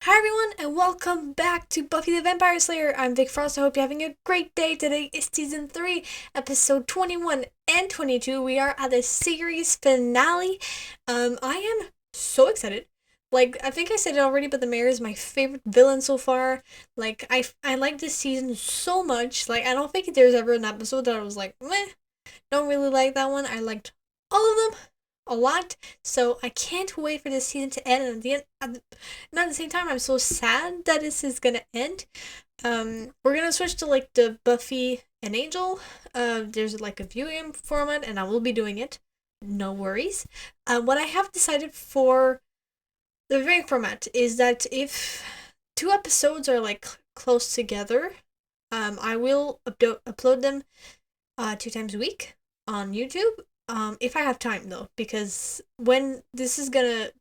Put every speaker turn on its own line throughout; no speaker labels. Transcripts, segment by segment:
Hi everyone, and welcome back to Buffy the Vampire Slayer. I'm Vic Frost. I hope you're having a great day. Today is season 3, episode 21 and 22. We are at the series finale. I am so excited. I think I said it already, but the mayor is my favorite villain so far. I like this season so much. I don't think there's ever an episode that I was like, meh, don't really like that one. I liked all of them a lot, so I can't wait for this season to end. And at the same time, I'm so sad that this is gonna end. We're gonna switch to the Buffy and Angel. There's a viewing format, and I will be doing it. No worries. What I have decided for the viewing format is that if two episodes are close together, I will upload them 2 times a week on YouTube. If I have time though, because when this is gonna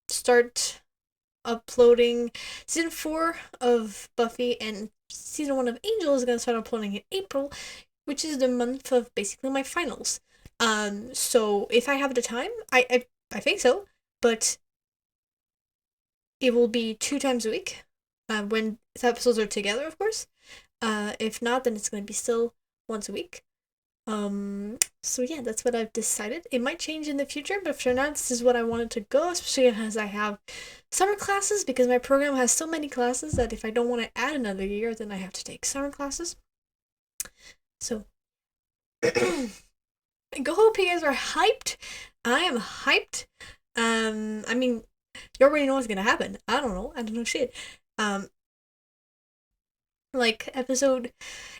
start uploading, season 4 of Buffy and season 1 of Angel is gonna start uploading in April, which is the month of basically my finals. So if I have the time, I think so, but it will be 2 times a week, when the episodes are together, of course. If not, then it's gonna be still once a week. So yeah, that's what I've decided. It might change in the future, but for now, this is what I wanted to go, especially as I have summer classes, because my program has so many classes that if I don't want to add another year, then I have to take summer classes. So, I go hope you guys are hyped. I am hyped. I mean, you already know what's gonna happen. I don't know shit. Episode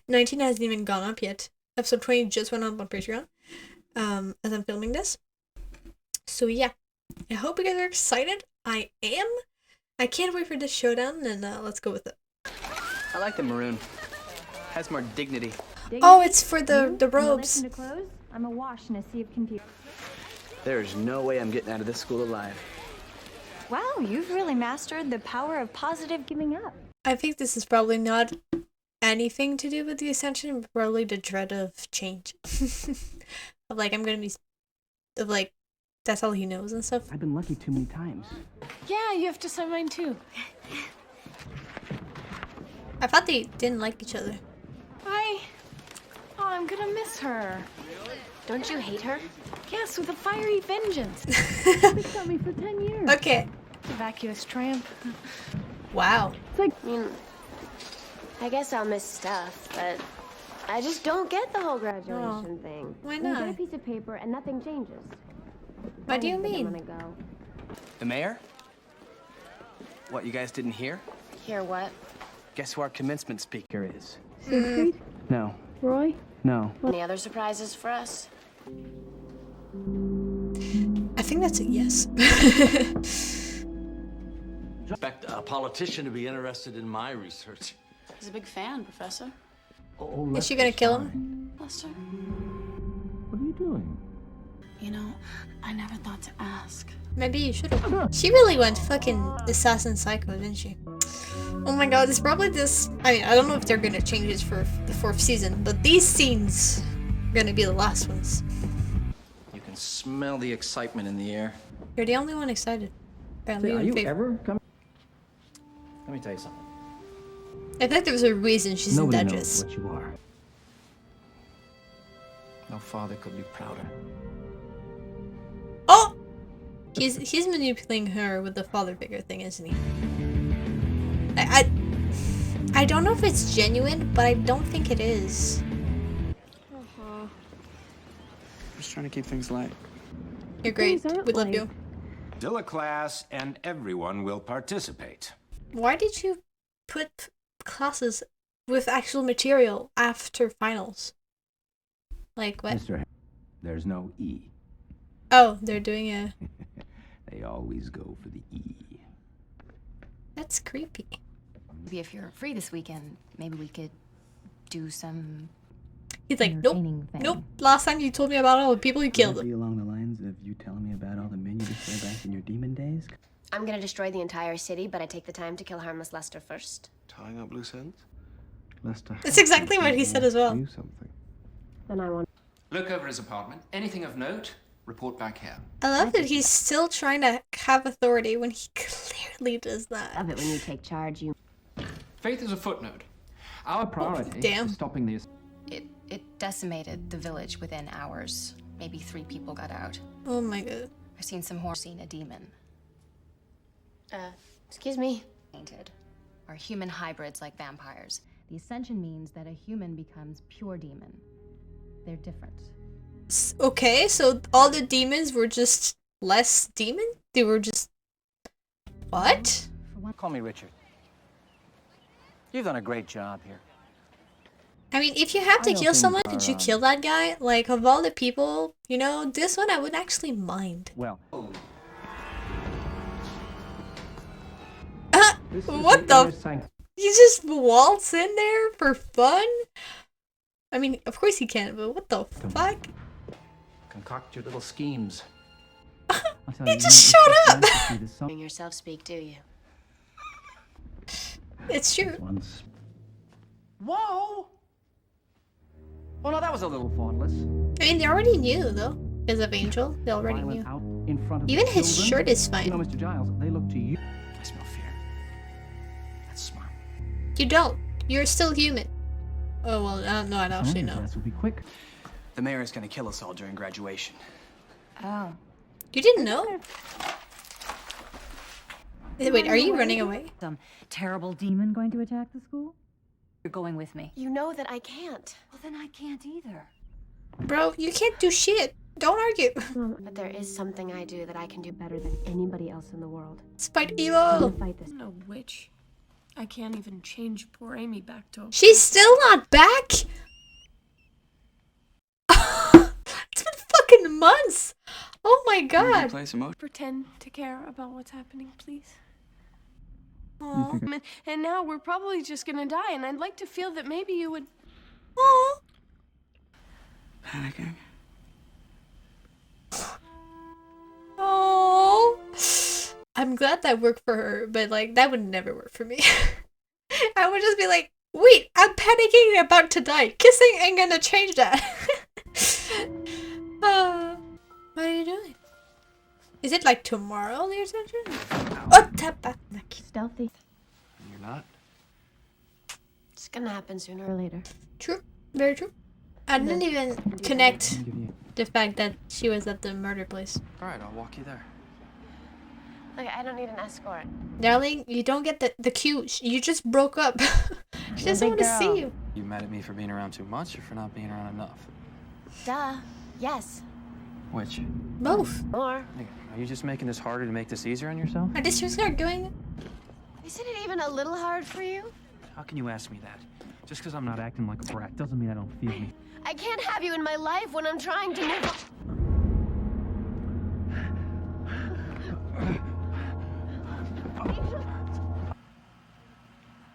19 hasn't even gone up yet. Episode 20 just went up on Patreon, as I'm filming this. So yeah, I hope you guys are excited. I am. I can't wait for this showdown, and let's go with it.
I like the maroon. Has more dignity.
Oh, it's for the robes.
I'm awash in a sea of confusion.
There's no way I'm getting out of this school alive.
Wow, you've really mastered the power of positive giving up.
I think this is probably not anything to do with the ascension, but probably the dread of change. I'm gonna be that's all he knows and stuff.
I've been lucky too many times.
Yeah, you have to sign mine too.
I thought they didn't like each other.
I'm gonna miss her.
Don't you hate her?
Yes, with a fiery vengeance. It's got me for 10 years.
Okay.
The vacuous tramp.
Wow.
I guess I'll miss stuff, but I just don't get the whole graduation thing.
Why
You get a
not?
piece of paper and nothing changes.
What do you
I think I'm
mean?
gonna go.
The mayor? What, you guys didn't hear?
Hear what?
Guess who our commencement speaker is?
Siegfried?
No.
Roy?
No.
Any other surprises for us?
I think that's a yes.
Expect a politician to be interested in my research.
He's a big fan, Professor.
Oh,
Is she gonna kill him?
Lester?
What are you doing?
You know, I never thought to ask.
Maybe you should have. She really went fucking assassin psycho, didn't she? Oh my god, it's probably this. I mean, I don't know if they're gonna change it for the 4th season, but these scenes are gonna be the last ones.
You can smell the excitement in the air.
You're the only one excited. Apparently,
Are
in
you
favor.
ever coming? Let me tell you something.
I think there was a reason she's
Nobody
in that
knows
dress.
what you are.
No father could be prouder.
Oh! He's manipulating her with the father figure thing, isn't he? I don't know if it's genuine, but I don't think it is.
Just trying to keep things light.
You're great. We love you.
Still a class, and everyone will participate.
Why did you put classes with actual material after finals? Like what?
Mr. There's no E.
Oh, they're doing a...
They always go for the E.
That's creepy.
Maybe if you're free this weekend, maybe we could do some
He's like, nope,
entertaining thing.
nope. Last time you told me about all the people you killed.
Would it be along the lines of you telling me about all the men you destroyed back in your demon days?
I'm gonna destroy the entire city, but I take the time to kill harmless Lester first.
Tying up loose ends?
Lester.
That's exactly what he said as well.
Do something.
Then I want.
Look over his apartment. Anything of note, report back here.
I love that he's still trying to have authority when he clearly rarely does that.
Love it when you take charge. You.
Faith is a footnote. Our priority
damn.
is stopping these.
It decimated the village within hours. Maybe 3 people got out.
Oh my god.
I've seen some horse, seen a demon.
Excuse me.
Painted. Are human hybrids like vampires. The ascension means that a human becomes pure demon. They're different.
Okay, so all the demons were just less demon? They were just... What?
Call me Richard. You've done a great job here.
I mean, if you have to kill someone, could you kill that guy? Like, of all the people, you know, this one I would actually mind.
Well,
What the? You just waltz in there for fun? I mean, of course he can, but what the fuck?
Concoct your little schemes.
He just showed up!
Hearing yourself speak, do you?
It's true.
Whoa! Well, no, that was a little thoughtless.
I mean, they already knew, though. Because of Angel, they already knew.
Out in front of
Even
the
his
children.
shirt is
You know,
fine.
Mr. Giles, they look to you. I smell fear. That's smart.
You don't. You're still human. Oh, well, no, I don't actually know.
This will be quick.
the mayor is gonna kill us all during graduation.
Oh.
You didn't know? Wait, are you running away?
Some terrible demon going to attack the school? You're going with me.
You know that I can't.
Well, then I can't either.
Bro, you can't do shit. Don't argue.
But there is something I do that I can do better than anybody else in the world.
Fight
I'm
evil.
gonna fight this.
I'm no witch. I can't even change poor Amy back to.
She's still not back? It's been fucking months. Oh my god.
Play some more.
Pretend to care about what's happening, please.
Aw.
And now we're probably just gonna die, and I'd like to feel that maybe you would.
Aw.
Panicking.
Oh. I'm glad that worked for her, but like that would never work for me. I would just be like, wait, I'm panicking and about to die. Kissing ain't gonna change that. What are you doing? Is it like tomorrow, the attention? Oh, tapa.
Stealthy.
You're not?
It's gonna happen sooner or later.
True. Very true. I didn't even connect the fact that she was at the murder place.
Alright, I'll walk you there.
Look, I don't need an escort.
Darling, you don't get the cue. You just broke up. She doesn't want to see you.
You mad at me for being around too much or for not being around enough?
Duh. Yes.
Which?
Both.
Or
Are you just making this harder to make this easier on yourself?
I just start doing it.
isn't it even a little hard for you?
How can you ask me that? Just because I'm not acting like a brat doesn't mean I don't feel me.
I can't have you in my life when I'm trying to move on.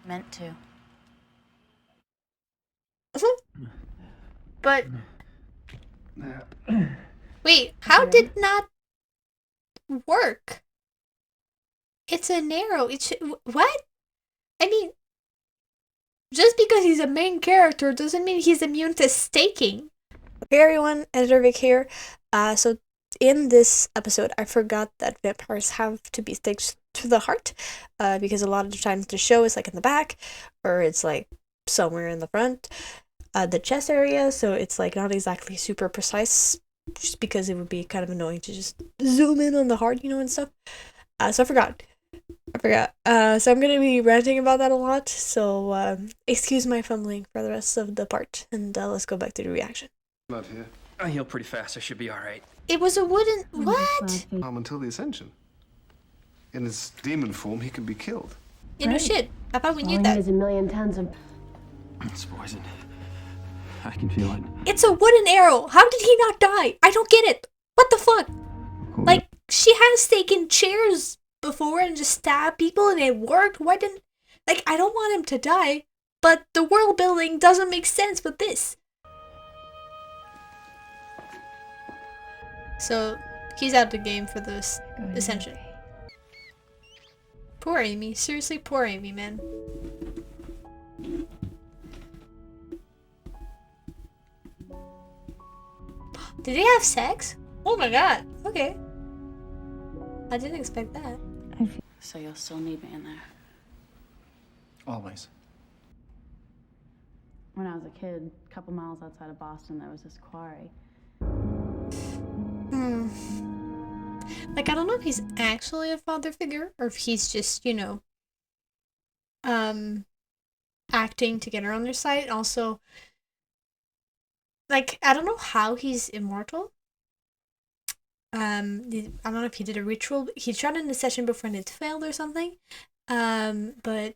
Meant to.
But wait, how did not work? It's an arrow. It's what? I mean, just because he's a main character doesn't mean he's immune to staking. Hey everyone, Editor Vic here. So in this episode, I forgot that vampires have to be staked to the heart, because a lot of the times the show is like in the back, or it's like somewhere in the front, the chest area. So it's like not exactly super precise, just because it would be kind of annoying to just zoom in on the heart, you know, and stuff. So I forgot. So I'm gonna be ranting about that a lot. So excuse my fumbling for the rest of the part, and let's go back to the reaction.
Blood here.
I heal pretty fast. I should be all right.
It was a wooden what?
Until the Ascension. In his demon form, he can be killed.
You know shit. I thought we knew
All I
that.
need is a million tons of.
It's poison. I can feel it.
It's a wooden arrow. How did he not die? I don't get it. What the fuck? Like, she has taken chairs before and just stabbed people and it worked. Why didn't... Like, I don't want him to die, but the world building doesn't make sense with this. So, he's out of the game for this Ascension. Poor Amy. Seriously, poor Amy, man. Did they have sex? Oh my god. Okay. I didn't expect that.
So you'll still need me in there.
Always.
When I was a kid, a couple miles outside of Boston, there was this quarry.
Like, I don't know if he's actually a father figure or if he's just, you know, acting to get her on their side. Also, like, I don't know how he's immortal. I don't know if he did a ritual. He tried in the session before and it failed or something. But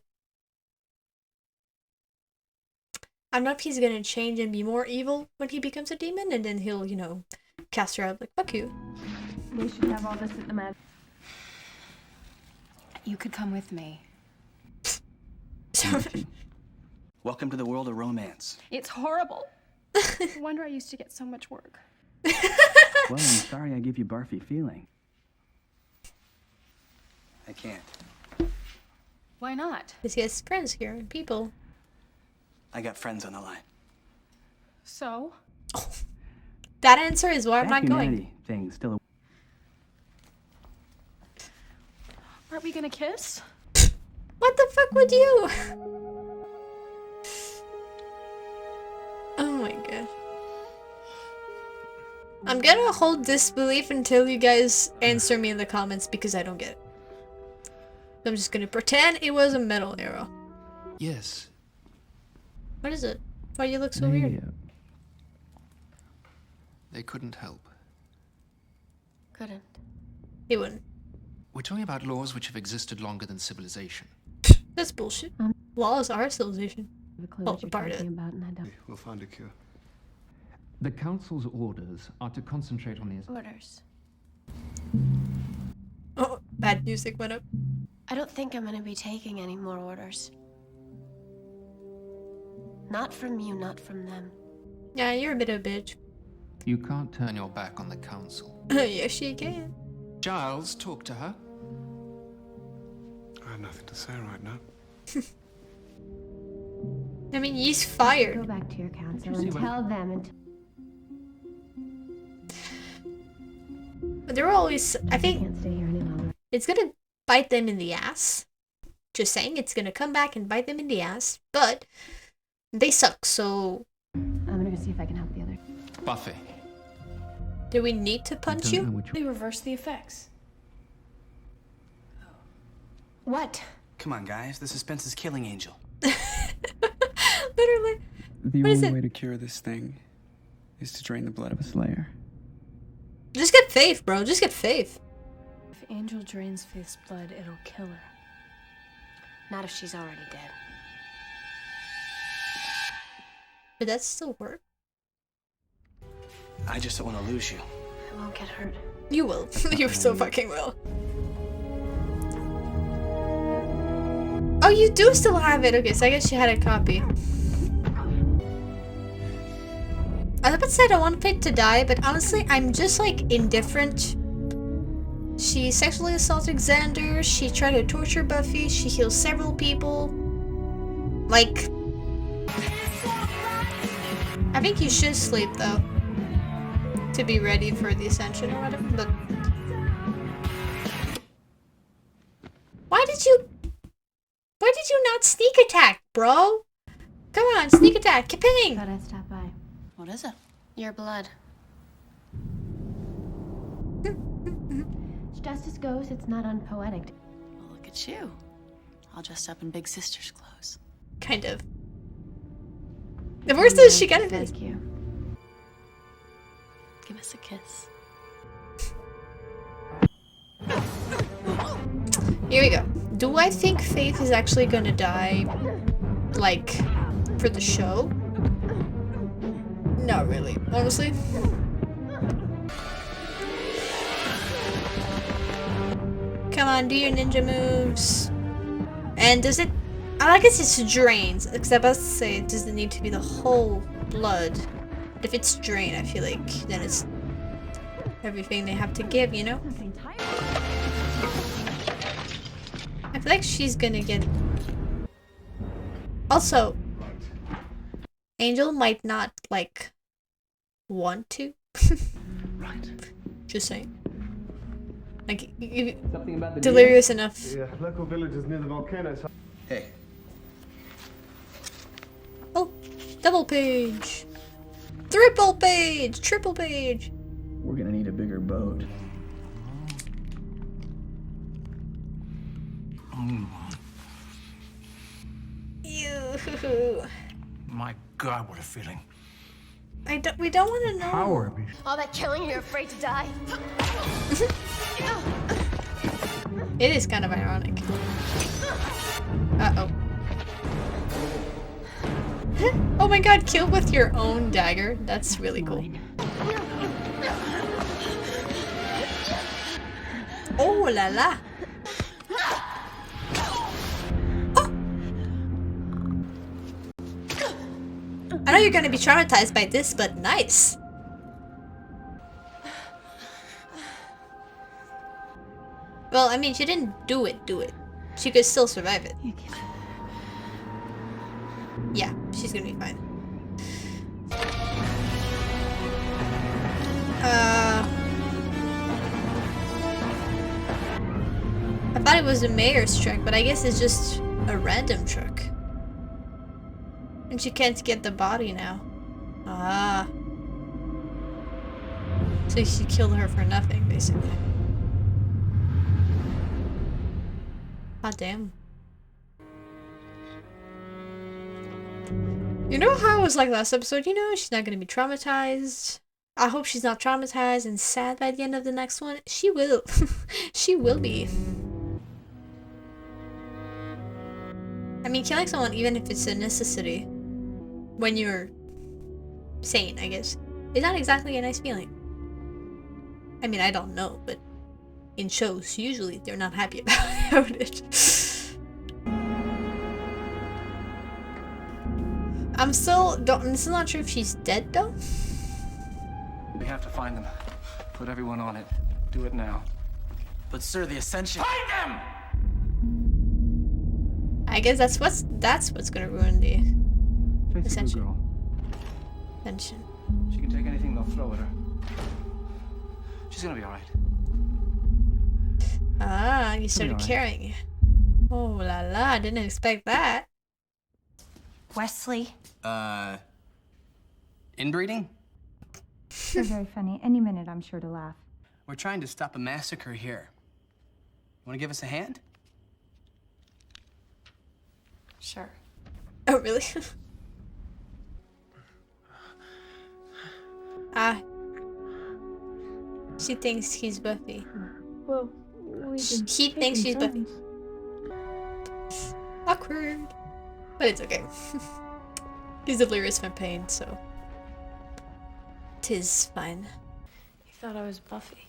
I don't know if he's gonna change and be more evil when he becomes a demon, and then he'll, you know, cast her out like, fuck you.
They should have all this at the mag.
You could come with me.
Welcome to the world of romance.
It's horrible. No wonder I used to get so much work.
Well, I'm sorry I give you barfy feeling. I can't.
Why not?
Because he has friends here and people.
I got friends on the line.
So?
That answer is why I'm not going.
Humanity thing still.
Aren't we gonna kiss?
What the fuck would you? Oh my god. I'm gonna hold disbelief until you guys answer me in the comments because I don't get it. So I'm just gonna pretend it was a metal arrow.
Yes.
What is it? Why do you look so weird?
They couldn't help.
Couldn't.
He wouldn't.
We're talking about laws which have existed longer than civilization.
That's bullshit. Laws are civilization. Oh, part of it.
We'll find a cure.
The Council's orders are to concentrate on the...
Orders.
Oh, bad music went up.
I don't think I'm gonna be taking any more orders. Not from you, not from them.
Yeah, you're a bit of a bitch.
You can't turn your back on the Council.
Yes, you can.
Giles, talk to her.
I have nothing to say right now.
I mean, he's fired.
Go back to your council and tell them and
But they're always, I think,
can't stay here any longer.
it's gonna bite them in the ass. Just saying, it's gonna come back and bite them in the ass. But they suck, so...
I'm gonna go see if I can help the other.
Buffy.
Do we need to punch you?
They reverse the effects.
What?
Come on, guys. The suspense is killing Angel.
Literally.
The
What is
only
it?
way to cure this thing is to drain the blood of a slayer.
Just get faith, bro. Just get faith.
If Angel drains Faith's blood, it'll kill her.
Not if she's already dead.
But that still work.
I just don't want to lose you.
I won't get hurt.
You will. You so fucking will. Oh, you do still have it. Okay, so I guess you had a copy. I was about to say I don't want Faith to die, but honestly, I'm just like indifferent. She sexually assaulted Xander. She tried to torture Buffy. She heals several people. Like, I think you should sleep though, to be ready for the ascension or whatever. But why did you not sneak attack, bro? Come on, sneak attack, kaping!
Thought I'd stop by.
What is it?
Your blood. As justice goes, it's not unpoetic.
Well, look at you. All dressed up in Big Sister's clothes.
Kind of. The worst is she got it.
Thank you.
Give us a kiss.
Here we go. Do I think Faith is actually gonna die, like, for the show? Not really, honestly. Come on, do your ninja moves. And does it... I guess it's drains, except I was about to say it doesn't need to be the whole blood. If it's drained, I feel like then it's everything they have to give, you know? I feel like she's gonna get... Also, Angel might not, like, want to.
Right.
Just saying. Like,
Something about the
delirious enough.
The local villagers near the volcano.
Hey.
Oh, double page. Triple page. Triple page.
We're gonna need a bigger boat.
Ew.
My God, what a feeling.
We don't want to know.
Power.
All that killing, you're afraid to die.
It is kind of ironic. Uh-oh. Oh my god, kill with your own dagger. That's really cool. Oh la la. Oh. I know you're gonna be traumatized by this, but nice. Well, I mean, she didn't do it. She could still survive it. Yeah, she's gonna be fine. I thought it was the mayor's truck, but I guess it's just a random truck. And she can't get the body now. Ah. So she killed her for nothing, basically. God damn. You know how it was like last episode? You know, she's not gonna be traumatized. I hope she's not traumatized and sad by the end of the next one. She will. She will be. I mean, killing someone, even if it's a necessity, when you're sane, I guess, is not exactly a nice feeling. I mean, I don't know, but in shows, usually they're not happy about it. I'm still not sure if she's dead though.
We have to find them. Put everyone on it. Do it now.
But sir, the Ascension. Find them!
I guess that's what's gonna ruin the Ascension. Ascension.
She can take anything they'll throw at her. She's gonna be alright.
Ah, you started carrying it. Oh la la, didn't expect that.
Wesley.
Inbreeding?
You're very funny. Any minute, I'm sure to laugh.
We're trying to stop a massacre here. Want to give us a hand?
Sure.
Oh really? Ah. She thinks he's Buffy.
Well,
he thinks she's Buffy. Awkward. But it's okay. He's delirious from pain, so 'tis fine.
You thought I was Buffy.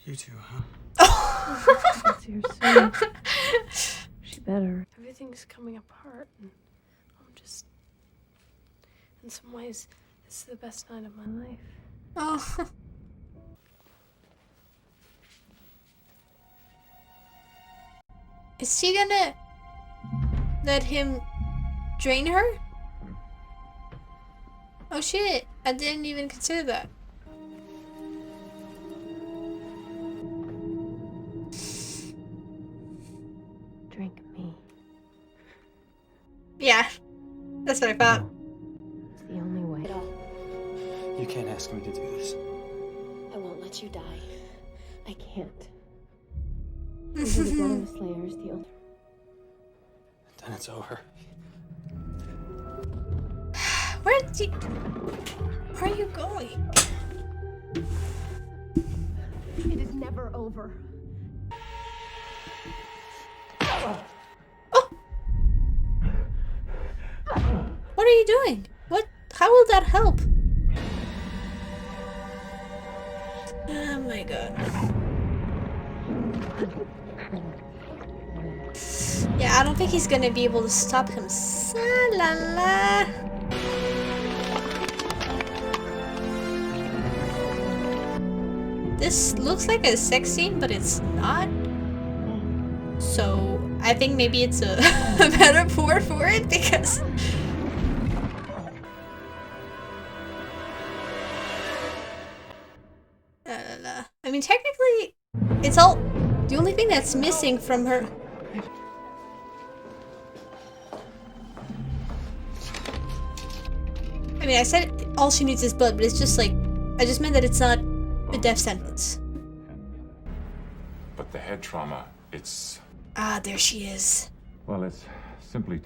You too, huh?
You're so... She better. Everything's coming apart, and I'm just... In some ways, this is the best night of my life.
Oh. Is she gonna let him drain her? Oh shit, I didn't even consider that.
Drink me.
Yeah, that's what I thought.
It's the only way. At all.
You can't ask me to do this.
I won't let you die. I can't. Even the blood of the Slayer is the only...
Then it's over.
Where are you going?
It is never over.
Oh! What are you doing? What? How will that help? Oh my god. Yeah, I don't think he's gonna be able to stop him. La la. This looks like a sex scene, but it's not. So I think maybe it's a, a metaphor for it because. I mean, technically, It's all the only thing that's missing from her. I mean, I said all she needs is blood, but it's just like, I just meant that it's not a death sentence.
But the head trauma, it's...
Ah, there she is.
Well, it's simply...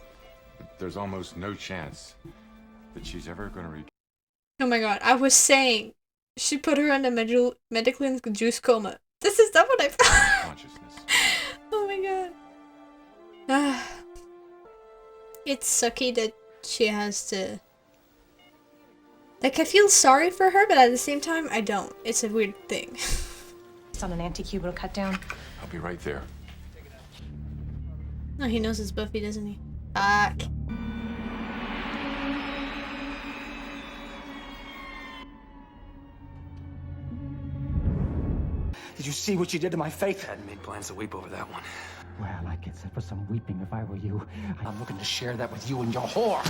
There's almost no chance that she's ever going to
Oh my god, I was saying she put her in a medically induced coma. This is not what I found.
consciousness.
Oh my god. Ah. It's sucky that she has to... Like, I feel sorry for her, but at the same time, I don't. It's a weird thing.
It's on an anti-cubital cut down.
I'll be right there.
Oh, he knows it's Buffy, doesn't he? Fuck.
Did you see what you did to my faith? I hadn't made plans to weep over that one.
Well, I could sit for some weeping if I were you. I'm looking to share that with you and your whore.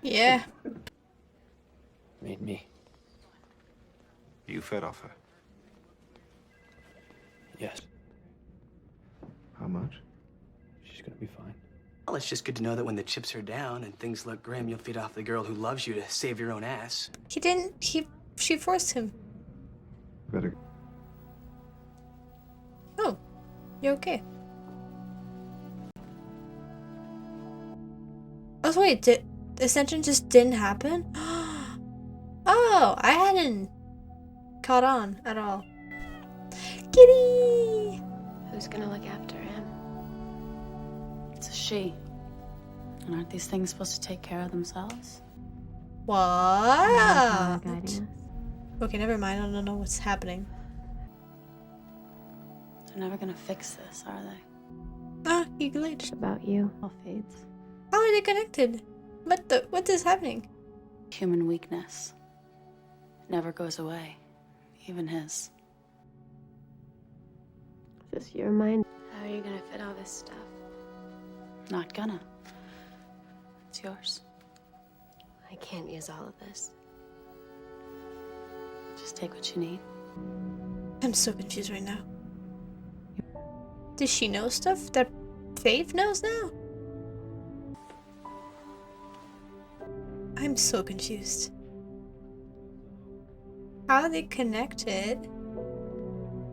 Yeah.
Made me.
You fed off her?
Yes.
How much?
She's gonna be fine.
Well, it's just good to know that when the chips are down and things look grim, you'll feed off the girl who loves you to save your own ass.
He didn't. She forced him.
Better.
Oh. You're okay. Oh, wait. The ascension just didn't happen? Oh, I hadn't caught on at all. Kitty!
Who's gonna look after him? It's a she. And aren't these things supposed to take care of themselves?
What? Okay, never mind. I don't know what's happening.
They're never gonna fix this, are they?
Ah, he glitched.
About you. All fades.
How are they connected? What is happening?
Human weakness. It never goes away. Even his. Is this your mind? How are you gonna fit all this stuff? Not gonna. It's yours. I can't use all of this. Just take what you need.
I'm so confused right now. Does she know stuff that Faith knows now? I'm so confused. How are they connected?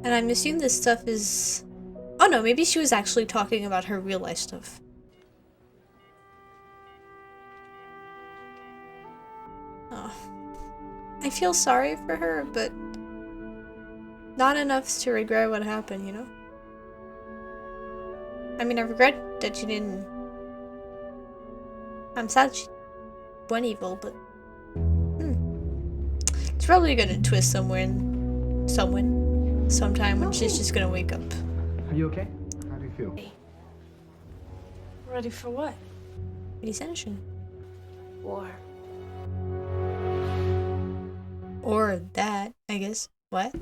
And I'm assuming this stuff is... Oh no, maybe she was actually talking about her real life stuff. Oh. I feel sorry for her, but not enough to regret what happened, you know? I mean, I regret that she didn't... I'm sad she went evil, but... It's probably gonna twist sometime when she's just gonna wake up.
Are you okay? How do you feel?
Ready for what?
The Ascension.
War.
Or that, I guess. What?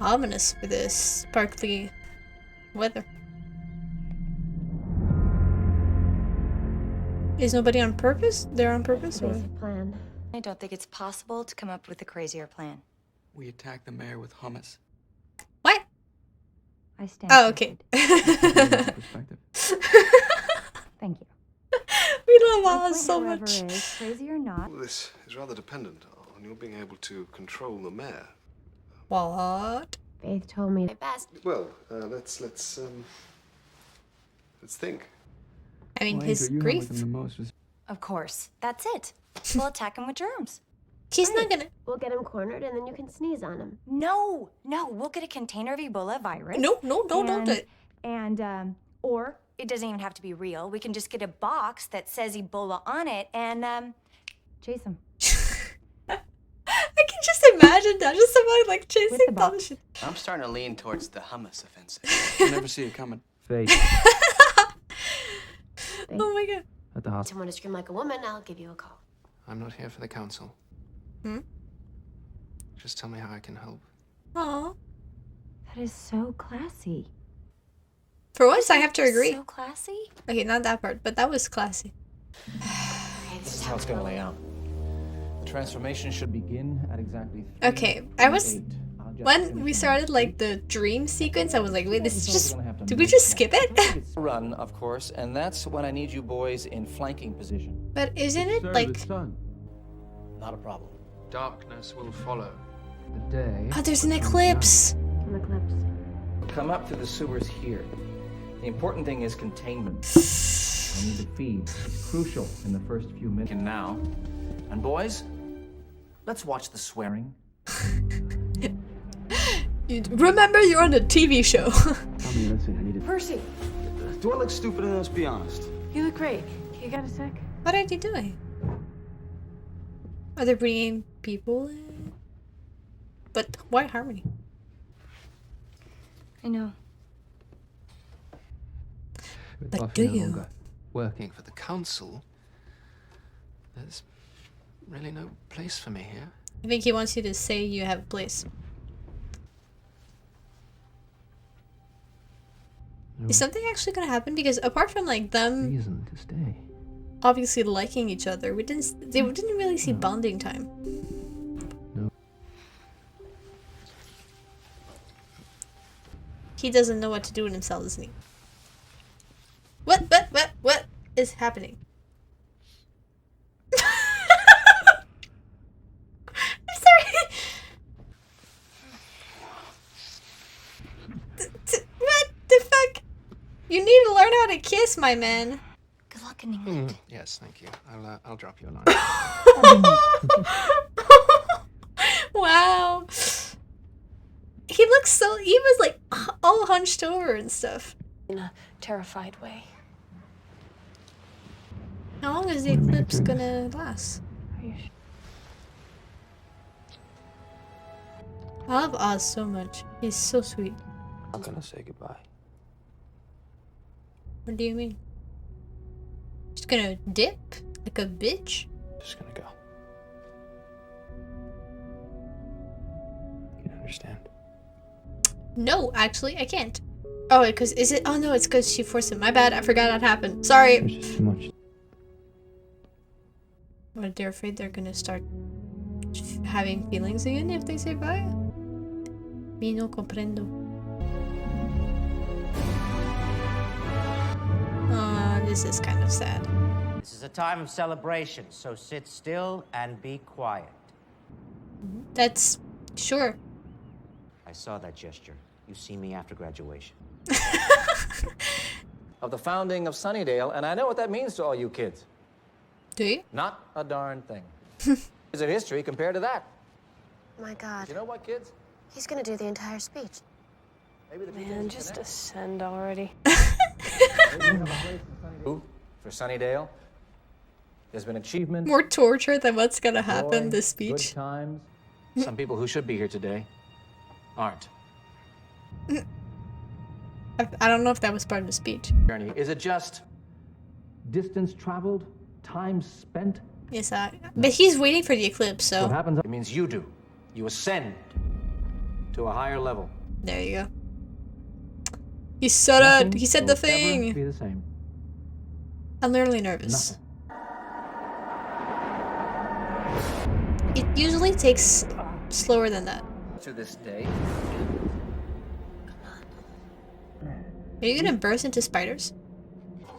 Ominous for this sparkly weather. Is nobody on purpose? They're on purpose? Or?
Plan. I don't think it's possible to come up with a crazier plan.
We attacked the mayor with hummus.
What?
I stand.
Oh, okay.
Perspective.
Thank you.
We love Oz so much.
Is, crazy or not.
Well, this is rather dependent on your being able to control the mayor.
What?
Faith told me.
Well, let's think.
I mean, his grief.
Of course. That's it. We'll attack him with germs.
He's not gonna.
We'll get him cornered and then you can sneeze on him.
No. We'll get a container of Ebola virus.
No, don't do it.
And, or it doesn't even have to be real. We can just get a box that says Ebola on it and, chase him.
I can just imagine that. Just somebody like chasing Thomas.
I'm starting to lean towards the hummus offensive.
I never see it coming. Faith.
Oh my god.
At the hospital.
Someone to scream like a woman, I'll give you a call.
I'm not here for the council. Just tell me how I can help.
Aw.
That is so classy.
For once, I have to agree.
So classy.
Okay, not that part, but that was classy.
This is how it's gonna lay out. The transformation should begin at exactly 3.
Okay, I was... When we started, like, the dream sequence, I was like, wait, this is just... Did we just skip it?
Run, of course, and that's when I need you boys in flanking position.
But isn't it, like...
Not a problem.
Darkness will follow.
The day.
Oh, there's an eclipse!
An eclipse.
Come up to the sewers here. The important thing is containment. I need to feed. It's crucial in the first few minutes. And now. And boys, let's watch the swearing.
Remember, you're on a TV show.
Tell me, listen, I need to...
Percy,
Do I look stupid? Let's be honest.
you look great. You got a sec?
What are they doing? Are they bringing people in? But why Harmony?
I know.
With
But
Buffy
do
no
you?
longer working for the council, there's really no place for me here.
I think he wants you to say you have a place.
No
Is something actually gonna happen? Because apart from like them
reason to stay.
obviously liking each other, we didn't really see bonding time.
No.
He doesn't know what to do with himself, doesn't he? What is happening? I'm sorry. What the fuck? You need to learn how to kiss, my man.
Good luck in England.
Yes, thank you. I'll drop you a line.
Wow. He looks so... He was like all hunched over and stuff.
In a terrified way.
How long is the eclipse gonna last?
Are you sure?
I love Oz so much. He's so sweet.
I'm gonna say goodbye.
What do you mean? Just gonna dip? Like a bitch?
Just gonna go. You can understand.
No, actually, I can't. Oh, because is it? Oh no, it's because she forced it. My bad. I forgot that happened. Sorry.
There's just too much.
What, they're afraid they're gonna start having feelings again if they say bye? Mi no comprendo. This is kind of sad.
This is a time of celebration, so sit still and be quiet.
That's... sure.
I saw that gesture. You see me after graduation.
Of the founding of Sunnydale, and I know what that means to all you kids.
Do you?
Not a darn thing. Is it history compared to that?
My God.
You know what, kids?
He's gonna do the entire speech.
Maybe the
Man, just ascend already.
Ooh, for Sunnydale. There's been achievement.
More torture than what's gonna happen
joy,
this speech.
Good times. Some people who should be here today aren't.
I don't know if that was part of the speech.
Journey. Is it just distance traveled, time spent?
Yes, but he's waiting for the eclipse, so...
What happens? It means you do. You ascend to a higher level.
There you go. He said it! He said the
Nothing will ever
thing!
be the same.
I'm literally nervous. It usually takes slower than that.
To this day.
Are you gonna burst into spiders?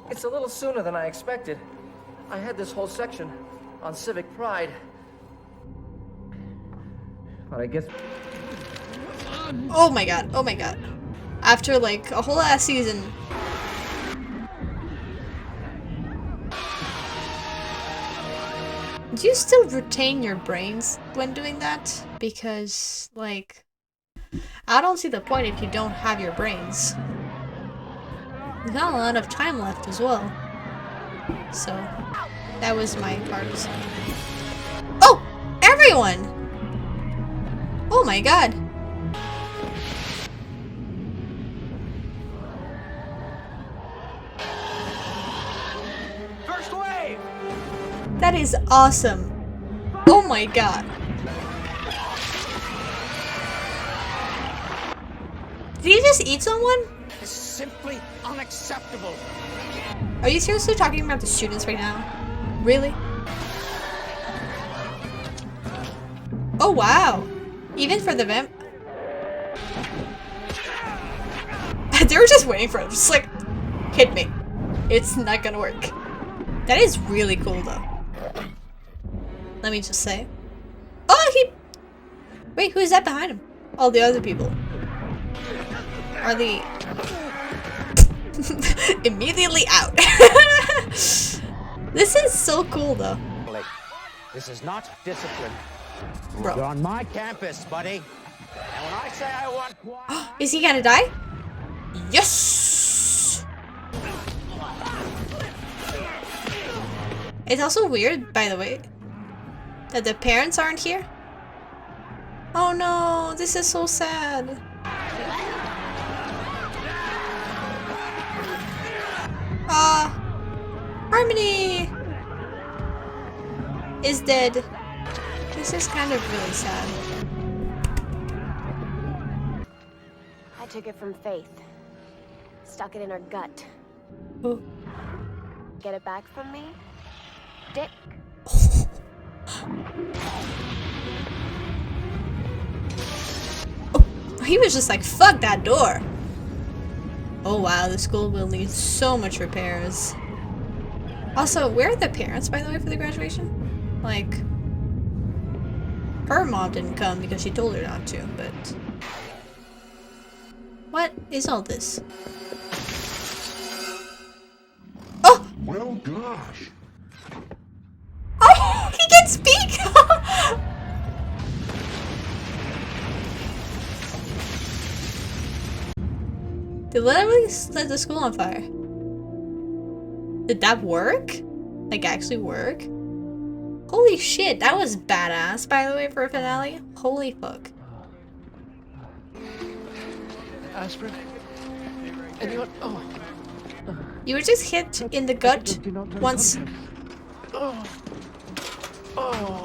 It's a little sooner than I expected. I had this whole section on civic pride. But I guess...
Oh my god, oh my god. After like a whole ass season. Do you still retain your brains when doing that? Because, like, I don't see the point if you don't have your brains. There's not a lot of time left as well. So, that was my part. Oh! Everyone! Oh my god!
First wave!
That is awesome! Oh my god! Did he just eat someone?
This is simply unacceptable.
Are you seriously talking about the students right now? Really? Oh wow! Even for the vamp. They were just waiting for it. Just like, hit me. It's not gonna work. That is really cool though. Let me just say. Oh, he. Wait, who is that behind him? All the other people. Are they immediately out? This is so cool though.
This is not discipline.
Bro.
You're on my campus, buddy. And when I say I want quiet,
Is he gonna die? Yes! It's also weird, by the way, that the parents aren't here. Oh no, this is so sad. Harmony is dead. This is kind of really sad.
I took it from Faith. Stuck it in her gut.
Oh.
Get it back from me? Dick.
He was just like, fuck that door. Oh wow, the school will need so much repairs. Also, where are the parents, by the way, for the graduation? Like, her mom didn't come because she told her not to, but... What is all this? Oh!
Well, gosh.
Oh! He can speak! They literally set the school on fire. Did that work? Like, actually work? Holy shit, that was badass, by the way, for a finale. Holy fuck.
Aspirin? Anyone? Oh.
You were just hit in the gut once.
Oh. Oh.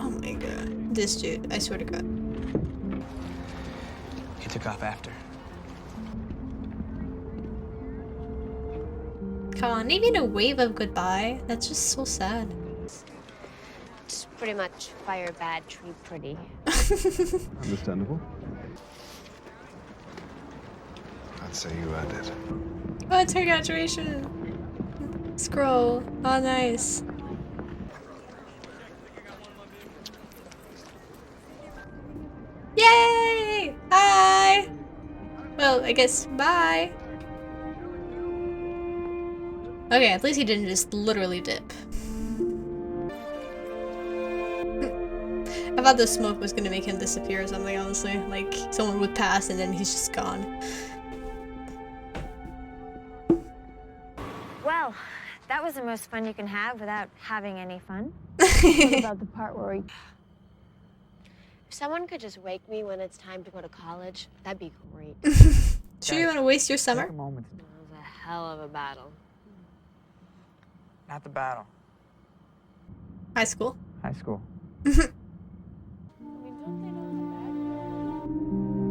Oh my god. This dude, I swear to god.
He took off after.
Come on, even a wave of goodbye. That's just so sad.
It's pretty much fire bad, tree pretty.
Understandable. I'd say you earned it.
Oh, it's her graduation. Scroll. Oh, nice. Yay! Hi! Well, I guess bye. Okay, at least he didn't just literally dip. I thought the smoke was gonna make him disappear or something, honestly. Like, someone would pass and then he's just gone.
Well, that was the most fun you can have without having any fun.
What about the part where we... If someone could just wake me when it's time to go to college, that'd be great.
Sure you want to waste your summer?
Take a moment.
It was a hell of a battle.
Not the battle.
High school.
High school.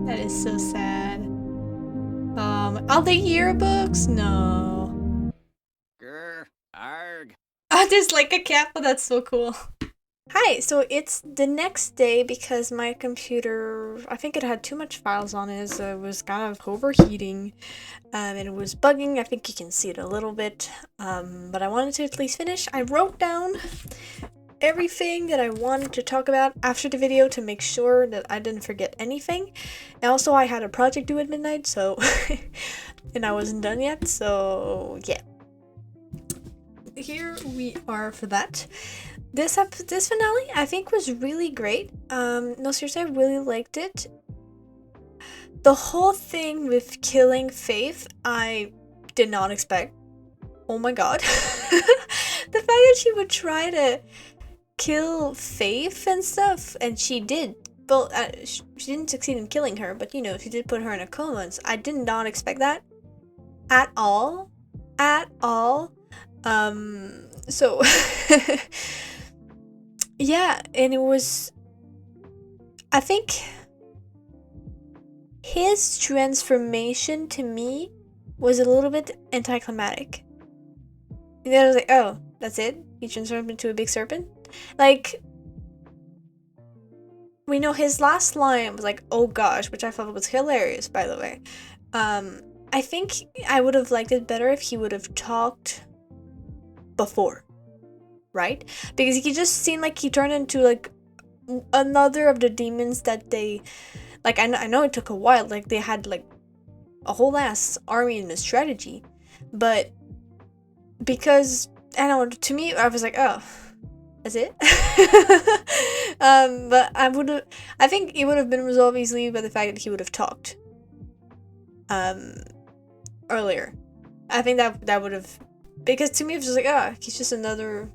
That is so sad. All the yearbooks? No.
Grr, arg.
Oh, there's like a cat, but that's so cool. Hi, so it's the next day because my computer, I think it had too much files on it, so it was kind of overheating, and it was bugging. I think you can see it a little bit, but I wanted to at least finish. I wrote down everything that I wanted to talk about after the video to make sure that I didn't forget anything. And also I had a project due at midnight, so and I wasn't done yet, so yeah. Here we are for that. This finale I think was really great. No, seriously, I really liked it. The whole thing with killing Faith, I did not expect. Oh my god. The fact that she would try to kill Faith and stuff, and she did. Well, she didn't succeed in killing her, but you know, she did put her in a coma, and so I did not expect that. At all. At all. So... yeah, and it was... I think... his transformation to me was a little bit anticlimactic. And then I was like, oh, that's it? He transformed into a big serpent? Like, we know his last line was like, oh gosh, which I thought was hilarious, by the way. I think I would have liked it better if he would have talked before, right? Because he just seemed like he turned into like another of the demons that they, like, I know it took a while, like they had like a whole ass army and a strategy, but because, I don't know, to me I was like, oh, that's it. But I think it would have been resolved easily by the fact that he would have talked earlier. I think that would have, because to me it was just like, oh, he's just another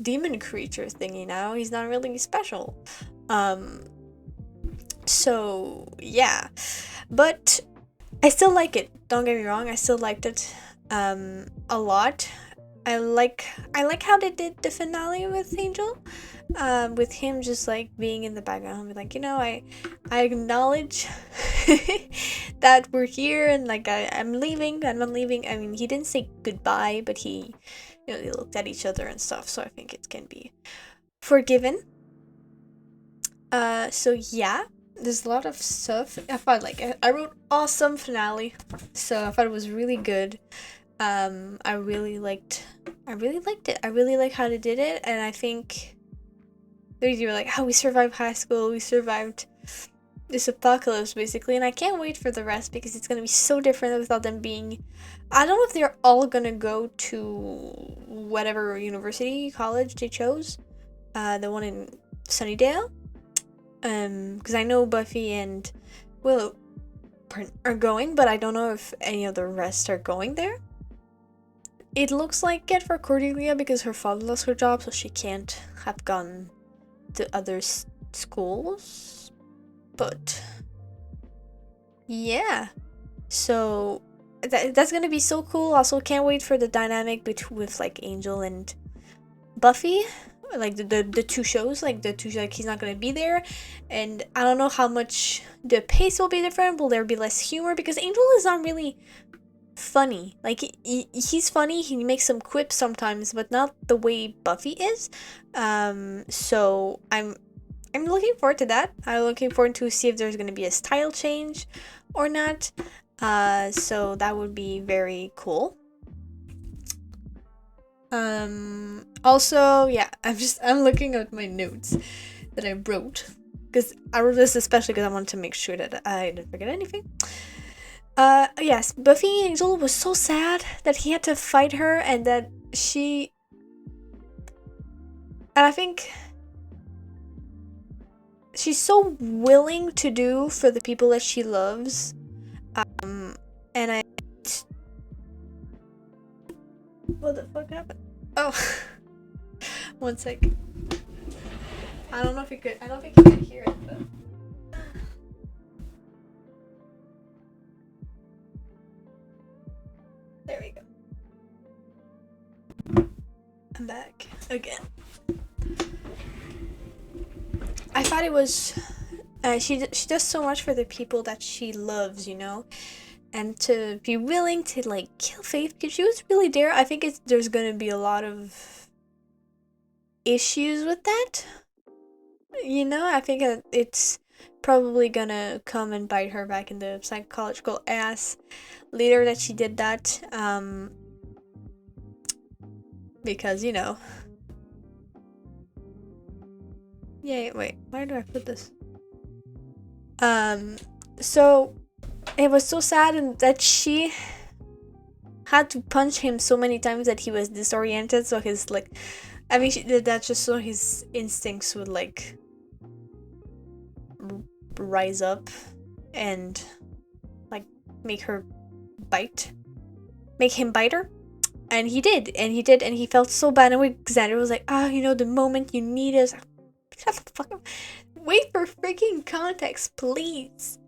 demon creature thingy now. He's not really special. So yeah, but I still like it. Don't get me wrong. I still liked it a lot. I like how they did the finale with Angel, with him just like being in the background, like, you know, I acknowledge that we're here and like I'm leaving. I'm not leaving. I mean, he didn't say goodbye, but he, you know, they looked at each other and stuff. So I think it can be forgiven. So yeah, there's a lot of stuff. I thought like I wrote awesome finale, so I thought it was really good. I really liked it. I really like how they did it, and I think you were like, how we survived high school, we survived this apocalypse basically, and I can't wait for the rest because it's gonna be so different without them being. I don't know if they're all gonna go to whatever university, college they chose, the one in Sunnydale, because I know Buffy and Willow are going, but I don't know if any of the rest are going there. It looks like it for Cordelia because her father lost her job, so she can't have gone to other schools. But yeah, so that's gonna be so cool. Also, can't wait for the dynamic with like Angel and Buffy, like the two shows, like the two, like he's not gonna be there, and I don't know how much the pace will be different. Will there be less humor? Because Angel is not really funny. Like he's funny, he makes some quips sometimes, but not the way Buffy is. So I'm looking forward to that. I'm looking forward to see if there's going to be a style change or not. So that would be very cool. Also, yeah, I'm looking at my notes that I wrote, because I wrote this especially because I wanted to make sure that I didn't forget anything. Yes, Buffy Angel was so sad that he had to fight her, and that she, and I think she's so willing to do for the people that she loves, and what the fuck happened? Oh, one sec. I don't think you could hear it, but there we go. I'm back again. I thought it was, she does so much for the people that she loves, you know, and to be willing to like kill Faith because she was really there. I think there's gonna be a lot of issues with that, you know. I think it's probably gonna come and bite her back in the psychological ass later that she did that, because, you know. Yeah, wait, where do I put this? So it was so sad, and that she had to punch him so many times that he was disoriented, so his, like, I mean, she did that just so his instincts would, like, rise up and, like, make him bite her. And he did, and he felt so bad, and Xander was like, you know, the moment you need us. Shut the fuck up. Wait for freaking context, please.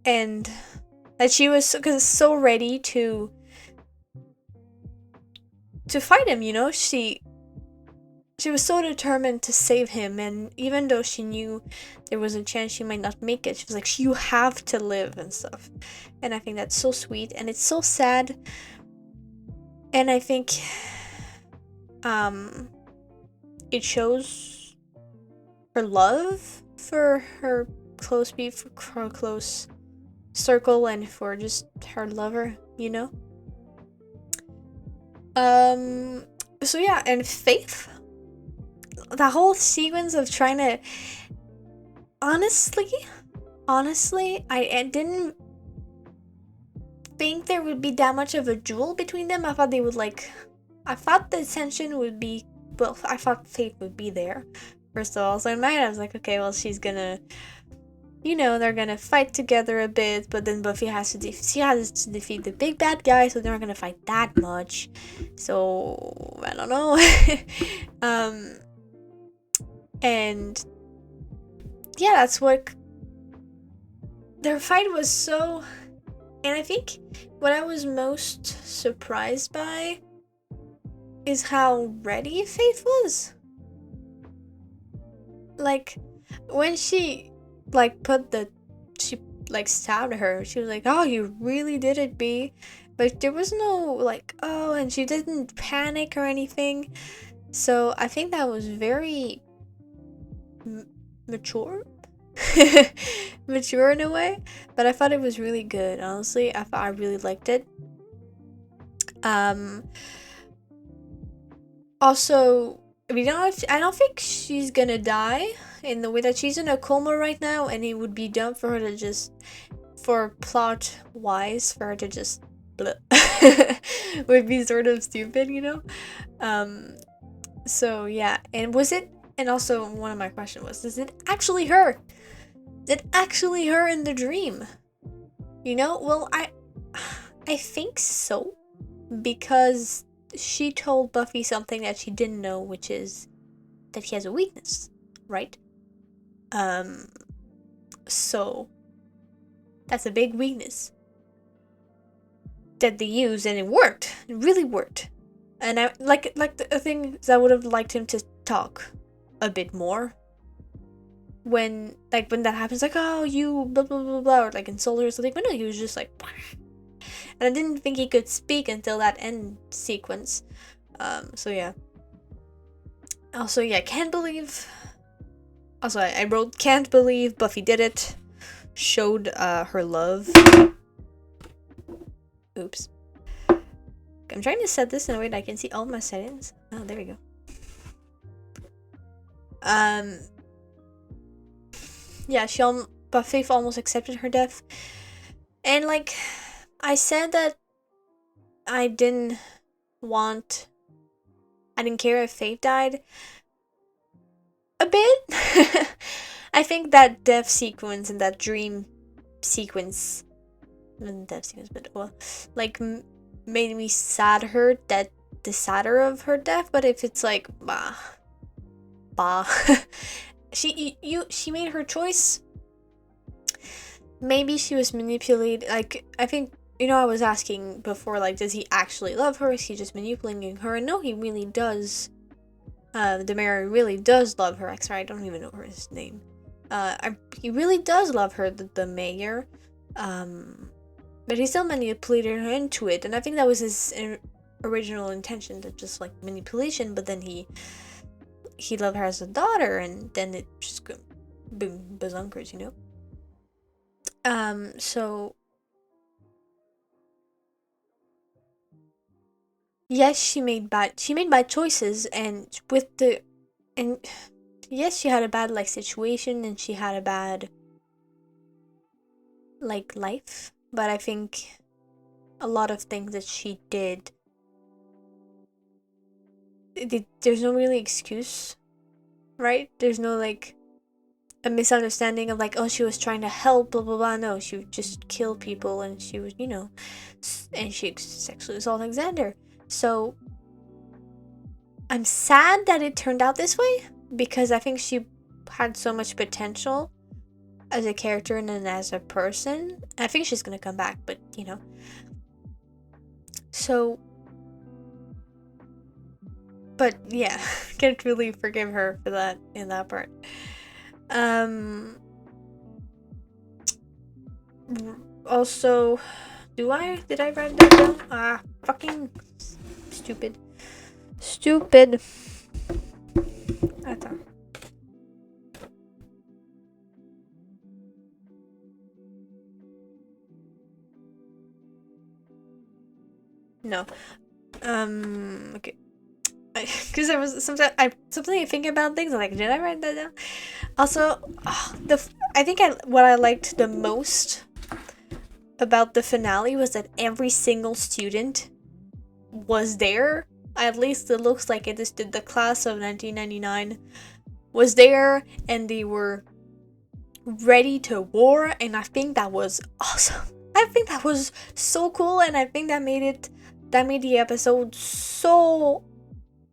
And that she was so ready to fight him, you know. She she was so determined to save him, and even though she knew there was a chance she might not make it, she was like, you have to live and stuff. And I think that's so sweet, and it's so sad. And I think it shows her love for her close people, for her close circle, and for just her lover, you know. So yeah, and Faith, the whole sequence of trying to, honestly, I didn't think there would be that much of a duel between them. I thought they would I thought the tension would be, well, I thought Faith would be there, first of all. So in my head I was like, okay, well, she's gonna, you know, they're gonna fight together a bit, but then Buffy has to defeat the big bad guy, so they're not gonna fight that much. So I don't know. And yeah, that's what their fight was. So, and I think what I was most surprised by is how ready Faith was. Like, when she stabbed her, she was like, oh, you really did it, B. But there was no oh, and she didn't panic or anything. So I think that was very mature. Mature in a way, but I thought it was really good. Honestly, I really liked it. Also, I don't think she's gonna die in the way that she's in a coma right now, and it would be dumb for her to just, for plot wise, for her to just would be sort of stupid, you know. So yeah, and also one of my questions was, is it actually her? Is it actually her in the dream? You know, well, I think so, because she told Buffy something that she didn't know, which is that he has a weakness, right? So that's a big weakness that they used, and it worked. It really worked. And I like the thing is, I would have liked him to talk a bit more when that happens, like, oh, you blah blah blah blah, or insult her or something. But no, he was just like, and I didn't think he could speak until that end sequence. So yeah. Also, yeah, can't believe. Also, I wrote, can't believe Buffy did it. Showed her love. Oops. I'm trying to set this in a way that I can see all my settings. Oh, there we go. Yeah, Buffy almost accepted her death. And I said that I didn't care if Faith died. A bit. I think that death sequence and that dream sequence, but well, made me sadder, that the sadder of her death. But if it's bah, she made her choice. Maybe she was manipulated. I think, I was asking before, does he actually love her? Is he just manipulating her? And no, he really does. The mayor really does love her. Sorry, I don't even know his name. He really does love her, the mayor. But he still manipulated her into it, and I think that was his original intention, to just manipulation. But then he loved her as a daughter, and then it just boom, bazonkers, you know. So yes, she made bad choices, and yes, she had a bad situation, and she had a bad life. But I think a lot of things that she did, there's no really excuse, right? There's no a misunderstanding of oh, she was trying to help, blah blah blah. No, she would just kill people, and she was, and she sexually assaulted Alexander. So I'm sad that it turned out this way, because I think she had so much potential as a character and then as a person. I think she's gonna come back, but so But yeah, can't really forgive her for that in that part. Also, did I write that down? Ah, fucking stupid. Stupid. Attends. No. Okay. Because I was something I think about things. I'm like, did I write that down? Also, I think what I liked the most about the finale was that every single student was there. At least it looks like it. The class of 1999 was there, and they were ready to war. And I think that was awesome. I think that was so cool, and I think that made the episode so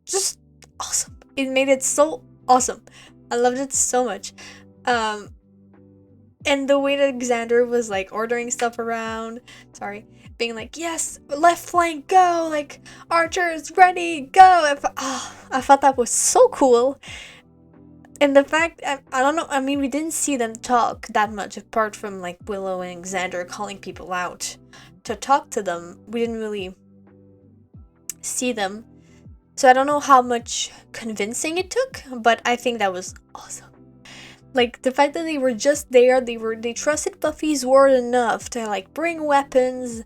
just awesome. It made it so awesome. I loved it so much. And the way that Xander was like ordering stuff around, being like, yes, left flank, go, like, archers ready, go. I thought that was so cool. And the fact, I don't know, I mean, we didn't see them talk that much apart from like Willow and Xander calling people out to talk to them. We didn't really see them. So I don't know how much convincing it took, but I think that was awesome. Like, the fact that they were just there, they trusted Buffy's word enough to like bring weapons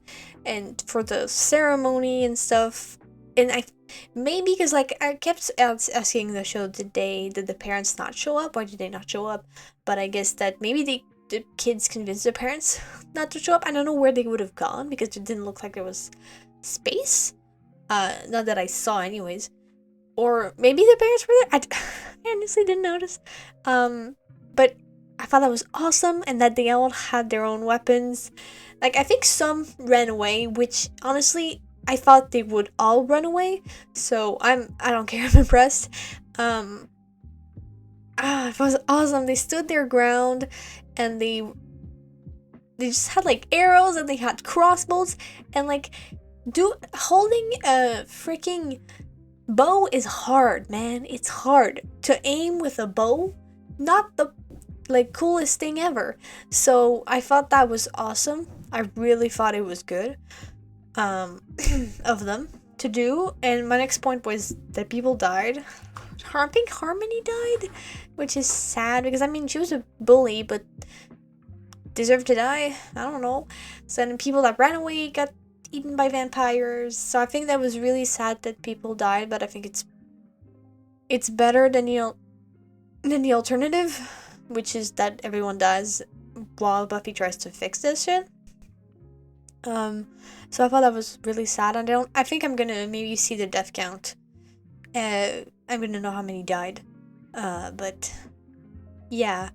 and for the ceremony and stuff. And maybe because like I kept asking the show, did the parents not show up? Why did they not show up? But I guess that maybe the kids convinced the parents not to show up. I don't know where they would have gone because it didn't look like there was space. Not that I saw anyways. Or maybe the parents were there. I honestly didn't notice. But I thought that was awesome, and that they all had their own weapons. Like, I think some ran away, which honestly I thought they would all run away. So I don't care. I'm impressed. It was awesome. They stood their ground, and they just had like arrows, and they had crossbows, and like holding a freaking bow is hard, man. It's hard to aim with a bow. Not the like coolest thing ever. So I thought that was awesome. I really thought it was good of them to do. And my next point was that people died. I think Harmony died, which is sad because I mean she was a bully but deserved to die. I don't know. So then people that ran away got eaten by vampires. So I think that was really sad that people died, but I think it's better than the alternative, which is that everyone dies while Buffy tries to fix this shit. So I thought that was really sad. I think I'm gonna maybe see the death count. I'm gonna know how many died. But yeah.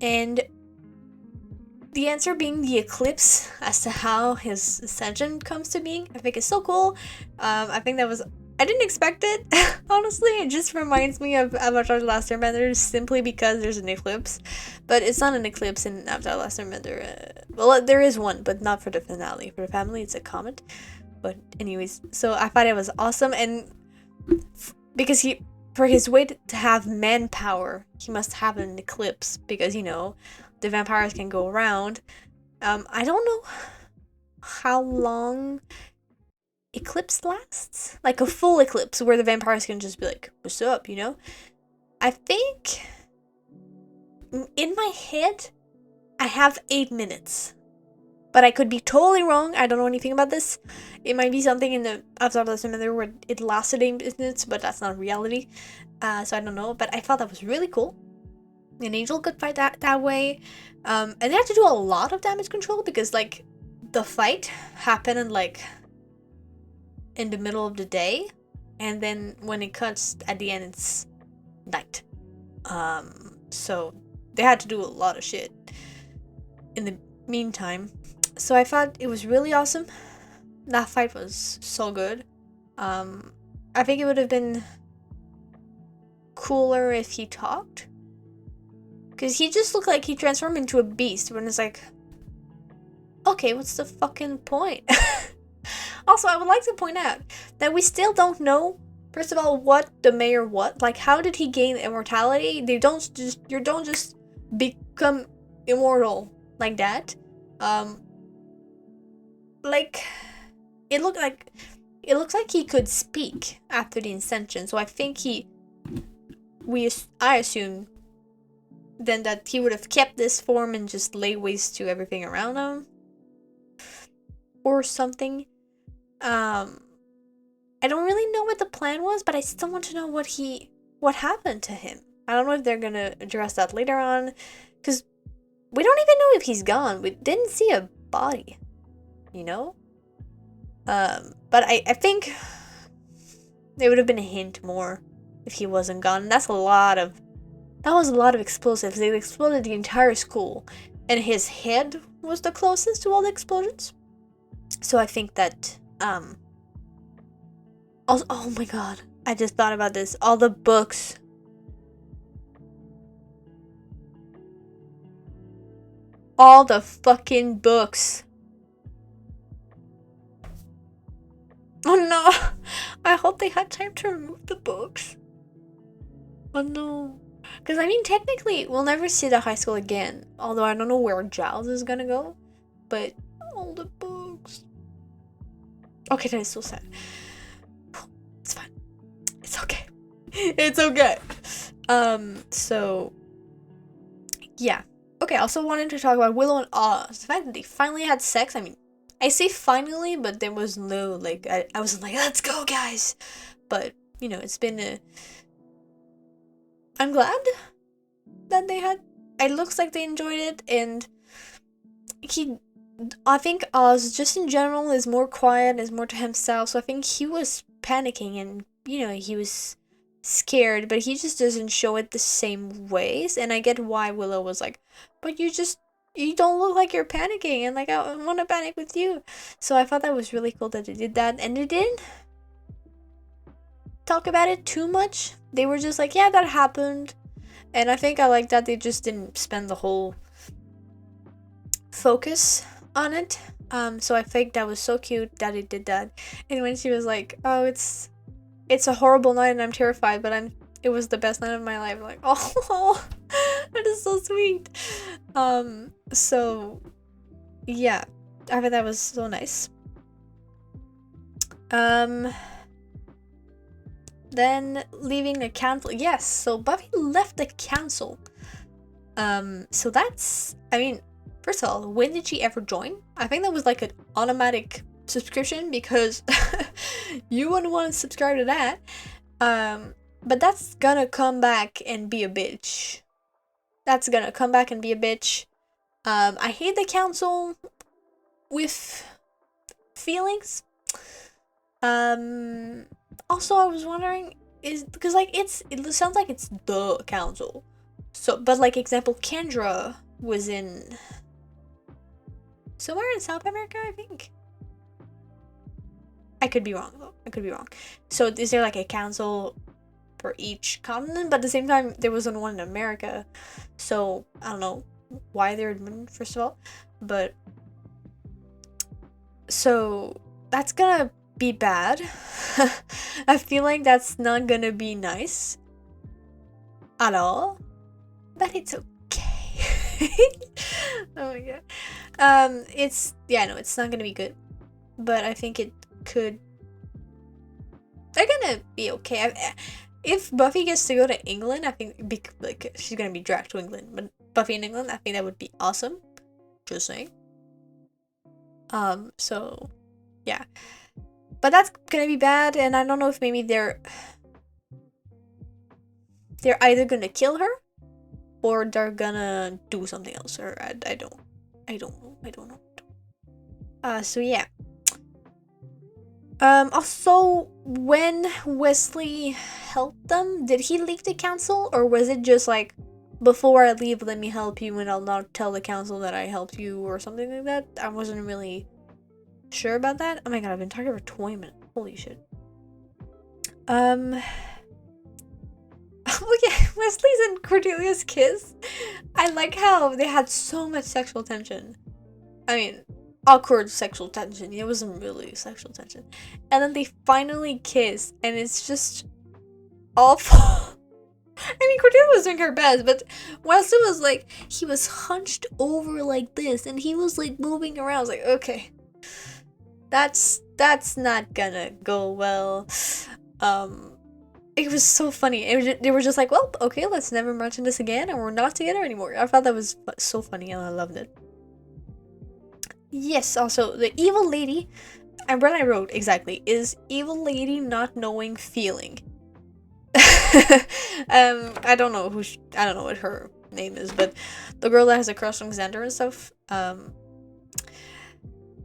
And the answer being the eclipse as to how his ascension comes to being, I think is so cool. I think that was, I didn't expect it, honestly. It just reminds me of Avatar: The Last Airbender simply because there's an eclipse. But it's not an eclipse in Avatar: The Last Airbender. Well, there is one, but not for the finale. For the family, it's a comet. But anyways, so I thought it was awesome. And because for his way to have manpower, he must have an eclipse. Because, the vampires can go around. I don't know how long eclipse lasts. Like a full eclipse where the vampires can just be like, what's up, I think in my head I have 8 minutes. But I could be totally wrong. I don't know anything about this. It might be something in the Avatar: The Last Airbender where it lasted 8 minutes, but that's not reality. So I don't know. But I thought that was really cool. An angel could fight that way. And they had to do a lot of damage control because, like, the fight happened in the middle of the day. And then when it cuts at the end, it's night. So they had to do a lot of shit in the meantime. So I thought it was really awesome. That fight was so good. I think it would have been cooler if he talked. Because he just looked like he transformed into a beast. When it's like, okay, what's the fucking point? Also, I would like to point out that we still don't know First of all, what the mayor what? Like, how did he gain immortality? You don't just become immortal like that. Like, it looks like he could speak after the ascension. So I think I assume then that he would have kept this form and just lay waste to everything around him or something. I don't really know what the plan was, but I still want to know what happened to him. I don't know if they're gonna address that later on, because we don't even know if he's gone. We didn't see a body, you know? But I think it would have been a hint more if he wasn't gone. And that was a lot of explosives. They exploded the entire school, and his head was the closest to all the explosions. So I think that, also, oh my god, I just thought about this. All the books. All the fucking books. Oh no! I hope they had time to remove the books. Oh no. Because, I mean, technically, we'll never see the high school again. Although I don't know where Giles is gonna go. But, all the books. Okay, that is so sad. It's fine. It's okay. It's okay. So, yeah. Okay, I also wanted to talk about Willow and Oz. The fact that they finally had sex. I mean, I say finally, but there was no, like, I wasn't like, let's go, guys. But, you know, it's been a... I'm glad that they had... It looks like they enjoyed it, and I think Oz, just in general, is more quiet, is more to himself, so I think he was panicking, and, you know, he was scared, but he just doesn't show it the same ways, and I get why Willow was like, but you don't look like you're panicking, and, like, I want to panic with you. So I thought that was really cool that they did that, and they didn't talk about it too much. They were just like, yeah, that happened, and I think I like that they just didn't spend the whole focus on it. So I think that was so cute that it did that. And when she was like, oh, it's a horrible night and I'm terrified, but it was the best night of my life. I'm like, oh, that is so sweet. So yeah, I thought that was so nice. Then leaving the council. Yes, so Buffy left the council. So that's, I mean, first of all, when did she ever join? I think that was like an automatic subscription, because you wouldn't want to subscribe to that. But that's gonna come back and be a bitch. That's gonna come back and be a bitch. I hate the council with feelings. Also, I was wondering, because like it sounds like it's the council. So, but like example, Kendra was in somewhere in South America, I think. I could be wrong though. I could be wrong. So is there like a council for each continent? But at the same time, there wasn't one in America. So I don't know why they're admitted, first of all. But so that's gonna be bad. I feel like that's not gonna be nice at all. But it's okay. Oh my god. It's not gonna be good. But I think it could. They're gonna be okay. If Buffy gets to go to England, I think like she's gonna be dragged to England. But Buffy in England, I think that would be awesome. Just saying. So yeah. But that's gonna be bad, and I don't know if maybe they're either gonna kill her or they're gonna do something else, or I don't know. So yeah. Also, when Wesley helped them, did he leave the council, or was it just like, before I leave, let me help you and I'll not tell the council that I helped you, or something like that? I wasn't really sure about that. Oh my god, I've been talking for 20 minutes. Holy shit. Look at Wesley's and Cordelia's kiss. I like how they had so much sexual tension. I mean, awkward sexual tension. It wasn't really sexual tension. And then they finally kiss, and it's just awful. I mean, Cordelia was doing her best, but Wesley was like, he was hunched over like this, and he was like moving around. I was like, okay, that's not gonna go well. It was so funny. They were just like, well, okay, let's never mention this again, and we're not together anymore. I thought that was so funny, and I loved it. Yes, also, the evil lady, and what I wrote exactly, is evil lady not knowing feeling. I don't know I don't know what her name is, but the girl that has a crush on Xander and stuff,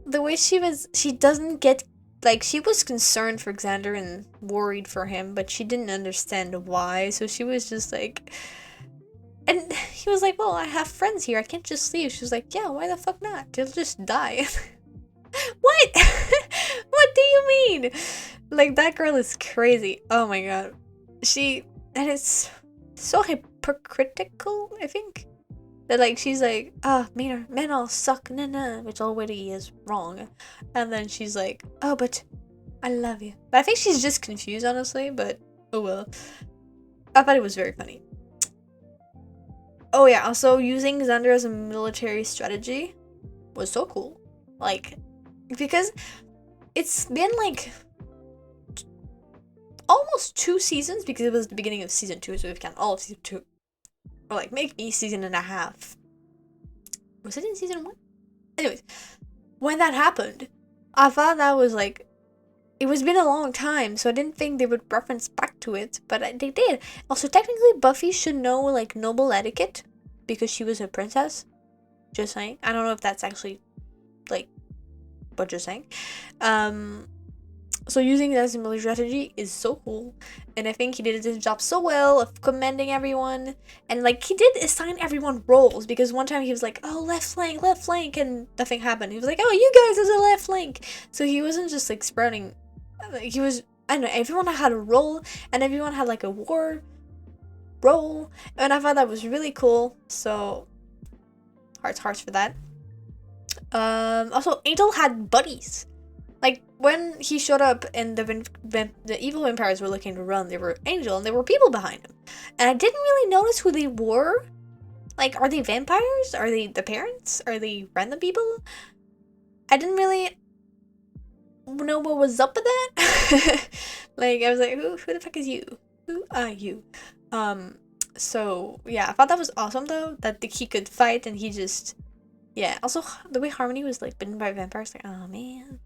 the way she doesn't get, like, she was concerned for Xander and worried for him, but she didn't understand why, so she was just like, and he was like, well, I have friends here, I can't just leave. She was like, yeah, why the fuck not? They'll just die. What? What do you mean? Like, that girl is crazy. Oh my god. And it's so hypocritical, I think. That, like, she's like, men all suck, nah, which already is wrong. And then she's like, oh, but I love you. But I think she's just confused, honestly, but oh well. I thought it was very funny. Oh yeah, also using Xander as a military strategy was so cool. Like, because it's been like almost 2 seasons, because it was the beginning of season 2, so we've got all of season 2. Or like maybe season and a half. Was it in season 1? Anyways, when that happened, I thought that was like, it was been a long time, so I didn't think they would reference back to it, but they did. Also, technically, Buffy should know like noble etiquette because she was a princess. Just saying. I don't know if that's actually like, but just saying. So using it as a military strategy is so cool, and I think he did his job so well of commending everyone, and like he did assign everyone roles, because one time he was like, oh, left flank, and nothing happened. He was like, oh, you guys are the left flank. So he wasn't just like sprouting, like, he was, I don't know, everyone had a role, and everyone had like a war role, and I thought that was really cool. So hearts for that. Also, Angel had buddies. Like, when he showed up and the evil vampires were looking to run, they were Angel, and there were people behind him. And I didn't really notice who they were. Like, are they vampires? Are they the parents? Are they random people? I didn't really know what was up with that. Like, I was like, who the fuck is you? Who are you? So, yeah, I thought that was awesome, though, that he could fight, and he just, yeah. Also, the way Harmony was, like, bitten by vampires, like, oh, man.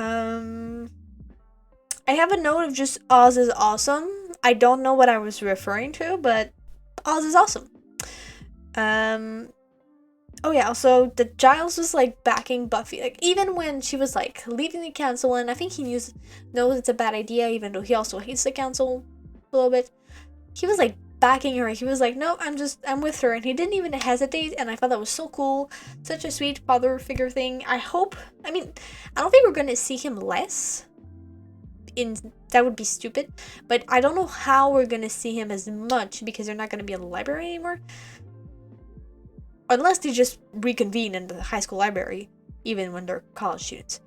I have a note of just Oz is awesome. I don't know what I was referring to, but Oz is awesome. Oh yeah, also the Giles was like backing Buffy, like even when she was like leaving the council, and I think he knows it's a bad idea, even though he also hates the council a little bit. He was like backing her. He was like, no, I'm with her, and he didn't even hesitate, and I thought that was so cool. Such a sweet father figure thing. I mean, I don't think we're gonna see him less. That would be stupid, but I don't know how we're gonna see him as much, because they're not gonna be in the library anymore. Unless they just reconvene in the high school library, even when they're college students.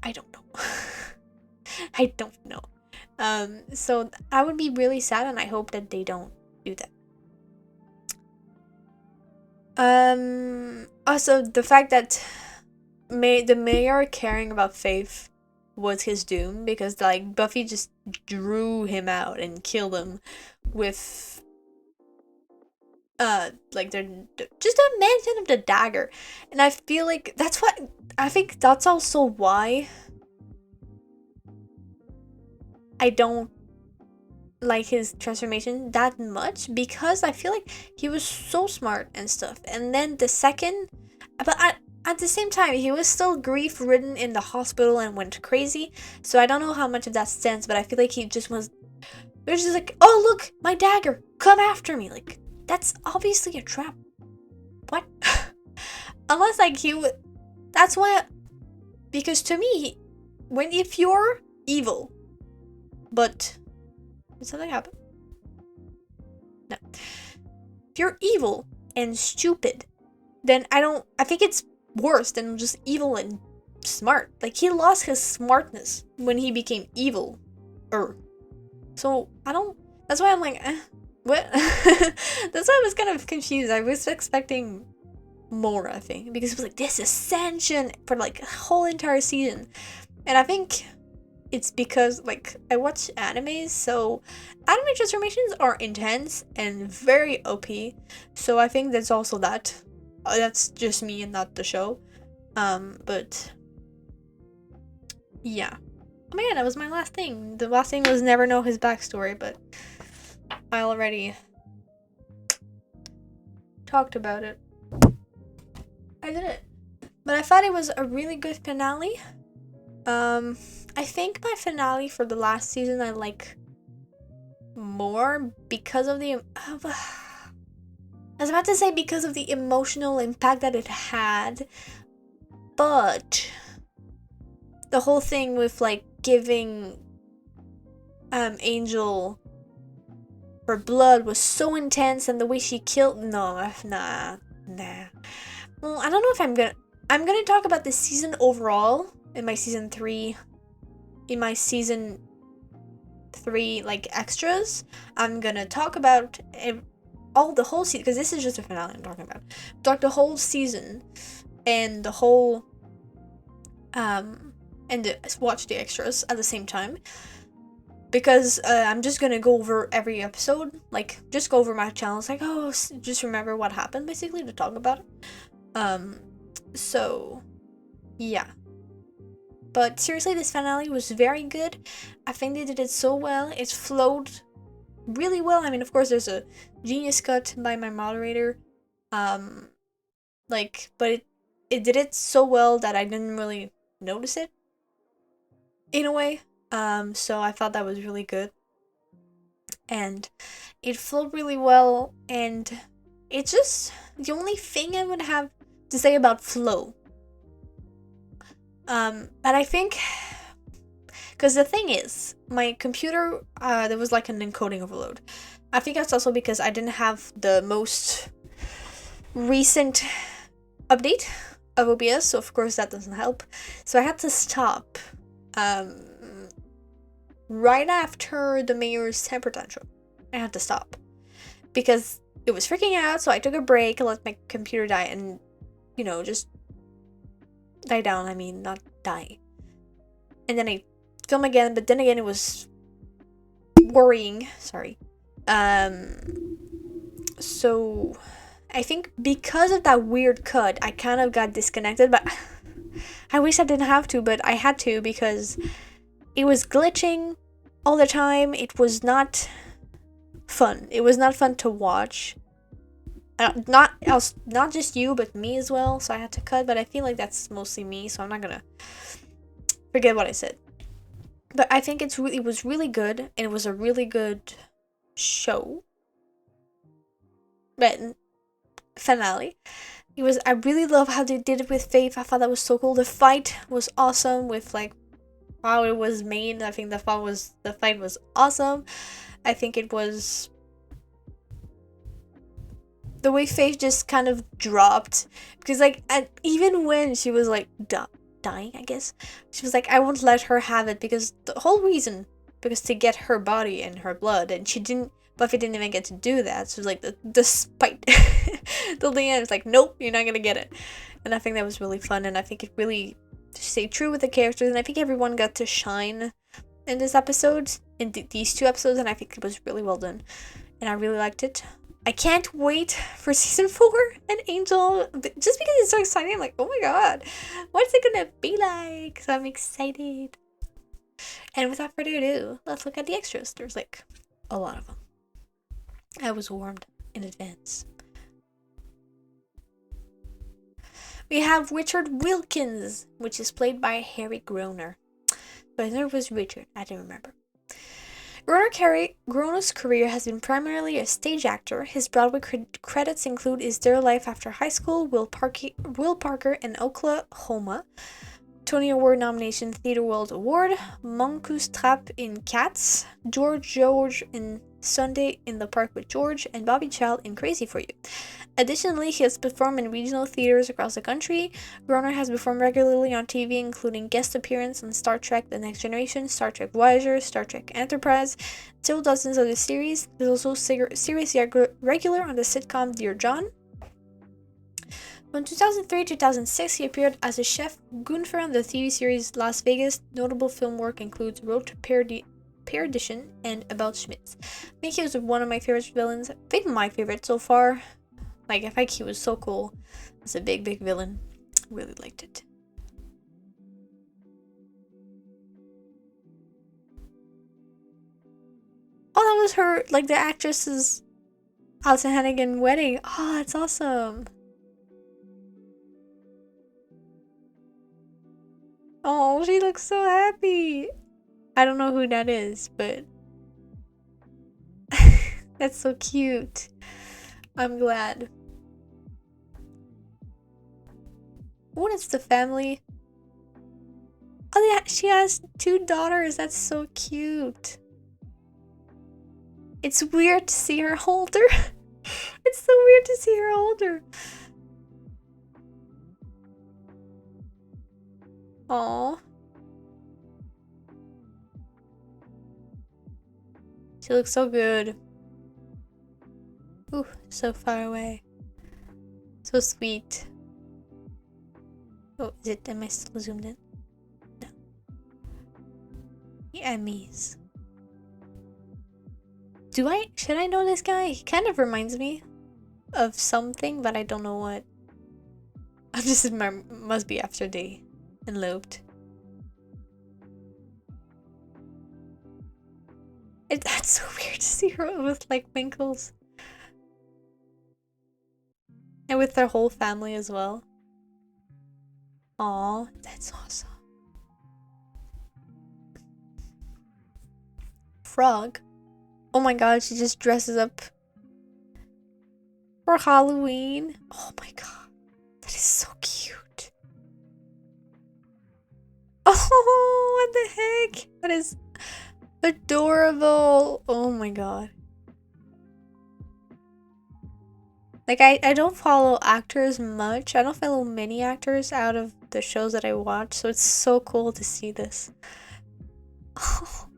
I don't know. I don't know. So I would be really sad, and I hope that they don't do that. Also, the fact that the mayor caring about Faith was his doom, because like Buffy just drew him out and killed him with like just a mention of the dagger, and I feel like I think that's also why I don't like his transformation that much, because I feel like he was so smart and stuff, and then at the same time he was still grief ridden in the hospital and went crazy, so I don't know how much of that stands, but I feel like he just was just like, oh look, my dagger, come after me, like that's obviously a trap. What? Unless like that's why, because to me, if you're evil, but did something happen? No. If you're evil and stupid, then I think it's worse than just evil and smart. Like, he lost his smartness when he became evil. So, that's why I'm like, what? That's why I was kind of confused. I was expecting more, I think, because it was like this ascension for like a whole entire season. And I think it's because, like, I watch animes, so anime transformations are intense and very OP. So I think that's also that. That's just me and not the show. But yeah. Oh my god, that was my last thing. The last thing was never know his backstory, but I already talked about it. I did it. But I thought it was a really good finale. I think my finale for the last season I like more because of the I was about to say because of the emotional impact that it had, but the whole thing with like giving Angel her blood was so intense, and the way she killed nah. Well, I don't know if I'm gonna talk about the season overall in my season 3 like extras. I'm gonna talk about all the whole season, because this is just a finale I'm talking about. Talk the whole season and the whole watch the extras at the same time, because I'm just gonna go over every episode, like just go over my channels, like, oh, just remember what happened basically to talk about it. So yeah. But seriously, this finale was very good. I think they did it so well. It flowed really well. I mean, of course, there's a genius cut by my moderator. But it did it so well that I didn't really notice it, in a way. So I thought that was really good. And it flowed really well, and it's just the only thing I would have to say about flow. But I think, because the thing is, my computer, there was like an encoding overload. I think that's also because I didn't have the most recent update of OBS, so of course that doesn't help. So I had to stop right after the mayor's temper tantrum. I had to stop because it was freaking out, so I took a break and let my computer die and, you know, just die down. I mean, not die. And then I film again, but then again it was worrying. Sorry. So I think because of that weird cut, I kind of got disconnected, but I wish I didn't have to, but I had to because it was glitching all the time. It was not fun. It was not fun to watch. Not just you, but me as well, so I had to cut, but I feel like that's mostly me, so I'm not gonna forget what I said. But I think it was really good, and it was a really good show. But finale. I really love how they did it with Faith. I thought that was so cool. The fight was awesome with like how it was made. I think the fight was awesome. I think it was the way Faith just kind of dropped, because like even when she was like dying, I guess, she was like, I won't let her have it, because the whole reason, because to get her body and her blood, and Buffy didn't even get to do that. So it was like the spite till the end. It's like, nope, you're not gonna get it. And I think that was really fun, and I think it really stayed true with the characters, and I think everyone got to shine in this episode, in these 2 episodes, and I think it was really well done, and I really liked it. I can't wait for season 4 and Angel, just because it's so exciting. I'm like, oh my god, what's it gonna be like? So I'm excited. And without further ado, let's look at the extras. There's like a lot of them. I was warned in advance. We have Richard Wilkins, which is played by Harry Groener. But there was Richard, I didn't remember. Groener's career has been primarily a stage actor. His Broadway credits include Is There a Life After High School, Will Parker in Oklahoma, Tony Award nomination, Theatre World Award, Monkus Trapp in Cats, George in Sunday in the Park with George, and Bobby Child in Crazy for You. Additionally, he has performed in regional theaters across the country. Groner has performed regularly on TV, including guest appearance on Star Trek The Next Generation, Star Trek Voyager, Star Trek Enterprise, till dozens of the series. He's also series regular on the sitcom Dear John. From 2003 to 2006, he appeared as a chef Gunther on the TV series Las Vegas. Notable film work includes Road to Perdition and About Schmitz. I think he was one of my favorite villains. I think my favorite so far. Like, I think he was so cool. He's a big, big villain. Really liked it. Oh, that was her, like, the actress's Alison Hannigan wedding. Oh, that's awesome. Oh, she looks so happy. I don't know who that is, but that's so cute. I'm glad. What is the family? Oh, yeah, she has 2 daughters. That's so cute. It's weird to see her older. It's so weird to see her older. Aww. She looks so good. Ooh, so far away. So sweet. Oh, am I still zoomed in? No. The Emmys. Should I know this guy? He kind of reminds me of something, but I don't know what. I'm just, must be after they eloped. That's so weird to see her with like winkles. And with their whole family as well. Aw, that's awesome. Frog. Oh my god, she just dresses up for Halloween. Oh my god, that is so cute. Oh, what the heck? That is adorable. Oh my god. Like, I don't follow actors much. I don't follow many actors out of the shows that I watch, so it's so cool to see this. Oh.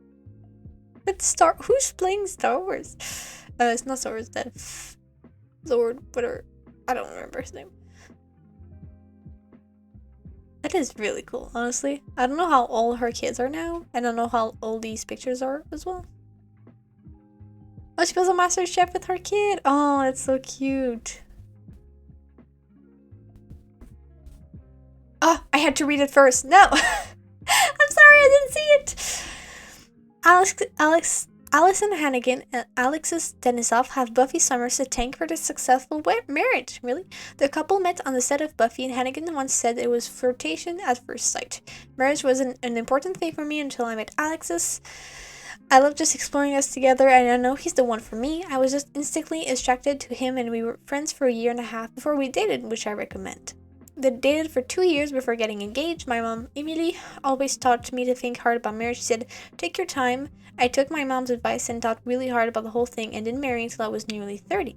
It's who's playing Star Wars? It's not Star Wars, that Lord, whatever. I don't remember his name. That is really cool, honestly. I don't know how old her kids are now. I don't know how old these pictures are as well. Oh, she was a master chef with her kid. Oh, that's so cute. Oh, I had to read it first. No! I'm sorry, I didn't see it. Allison Hannigan and Alexis Denisov have Buffy Summers to thank for their successful marriage. Really? The couple met on the set of Buffy, and Hannigan once said it was flirtation at first sight. Marriage wasn't an important thing for me until I met Alexis. I love just exploring us together, and I know he's the one for me. I was just instantly attracted to him, and we were friends for 1.5 years before we dated, which I recommend. They dated for 2 years before getting engaged. My mom, Emily, always taught me to think hard about marriage. She said, take your time. I took my mom's advice and thought really hard about the whole thing and didn't marry until I was nearly 30.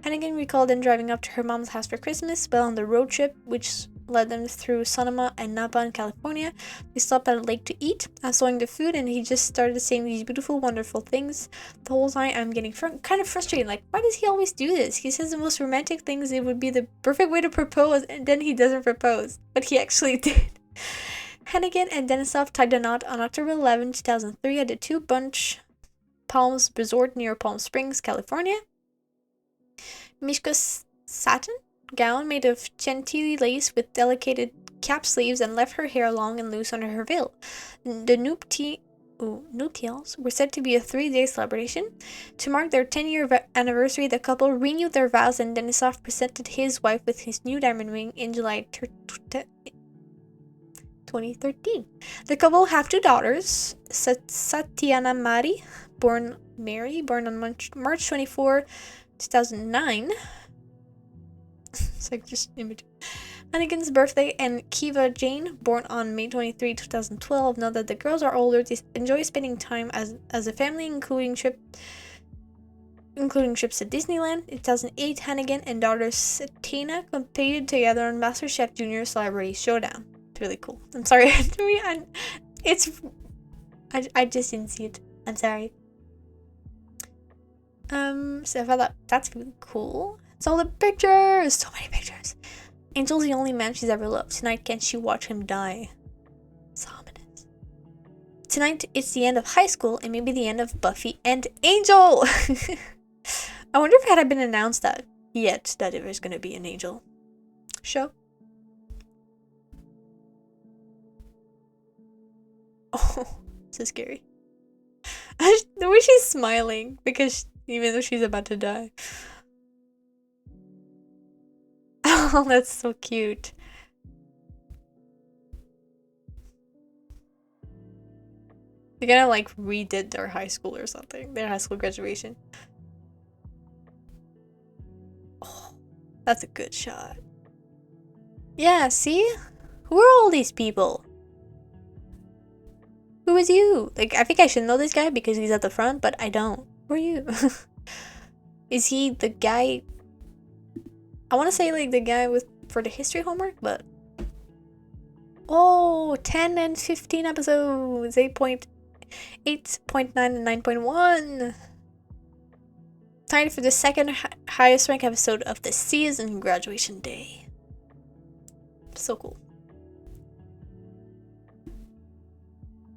Hannigan recalled them driving up to her mom's house for Christmas, while on the road trip, which led them through Sonoma and Napa in California. We stopped at a lake to eat. I was enjoying the food, and he just started saying these beautiful, wonderful things. The whole time I'm getting kind of frustrated. Like, why does he always do this? He says the most romantic things. It would be the perfect way to propose, and then he doesn't propose. But he actually did. Hannigan and Denisov tied the knot on October 11, 2003 at the Two Bunch Palms Resort near Palm Springs, California. Mishka's satin gown made of chantilly lace with delicate cap sleeves and left her hair long and loose under her veil. The nuptials were said to be a 3-day celebration. To mark their 10-year anniversary, the couple renewed their vows, and Denisov presented his wife with his new diamond ring in July 2013. The couple have 2 daughters, Satyana Mari, born on March 24, 2009. It's like just in between. Hannigan's birthday, and Kiva Jane, born on May 23, 2012. Now that the girls are older, they enjoy spending time as a family, including including trips to Disneyland. In 2008, Hannigan and daughter Satana competed together on MasterChef Junior Celebrity Showdown. It's really cool. I'm sorry. I just didn't see it. I'm sorry. So I thought that's really cool. It's all the pictures. So many pictures. Angel's the only man she's ever loved. Tonight, can't she watch him die? It's ominous. Tonight, it's the end of high school and maybe the end of Buffy and Angel. I wonder if it had been announced that yet that there was going to be an Angel show. Oh, so scary. The way she's smiling because even though she's about to die. Oh, that's so cute. They're gonna like redid their high school or something. Their high school graduation. Oh, that's a good shot. Yeah, see? Who are all these people? Who is you? Like, I think I should know this guy because he's at the front, but I don't. Who are you? Is he the guy? I want to say like the guy for the history homework, but oh, 10 and 15 episodes, 8.9 and 9.1. Time for the second highest rank episode of the season, Graduation Day. So cool.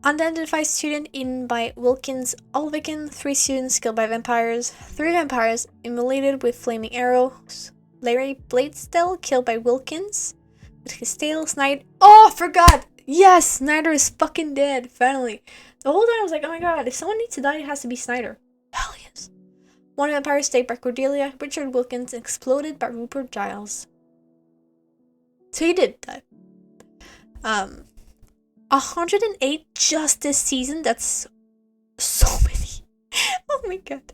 Unidentified student eaten by Wilkins Ulvikin. 3 students killed by vampires. 3 vampires immolated with flaming arrows. Larry Bladesdell killed by Wilkins with his tail. Snyder. Oh, I forgot! Yes! Snyder is fucking dead, finally. The whole time I was like, oh my god, if someone needs to die, it has to be Snyder. Hell yes. 1 vampire stayed by Cordelia. Richard Wilkins exploded by Rupert Giles. So he did die. 108 just this season. That's so many. Oh my god.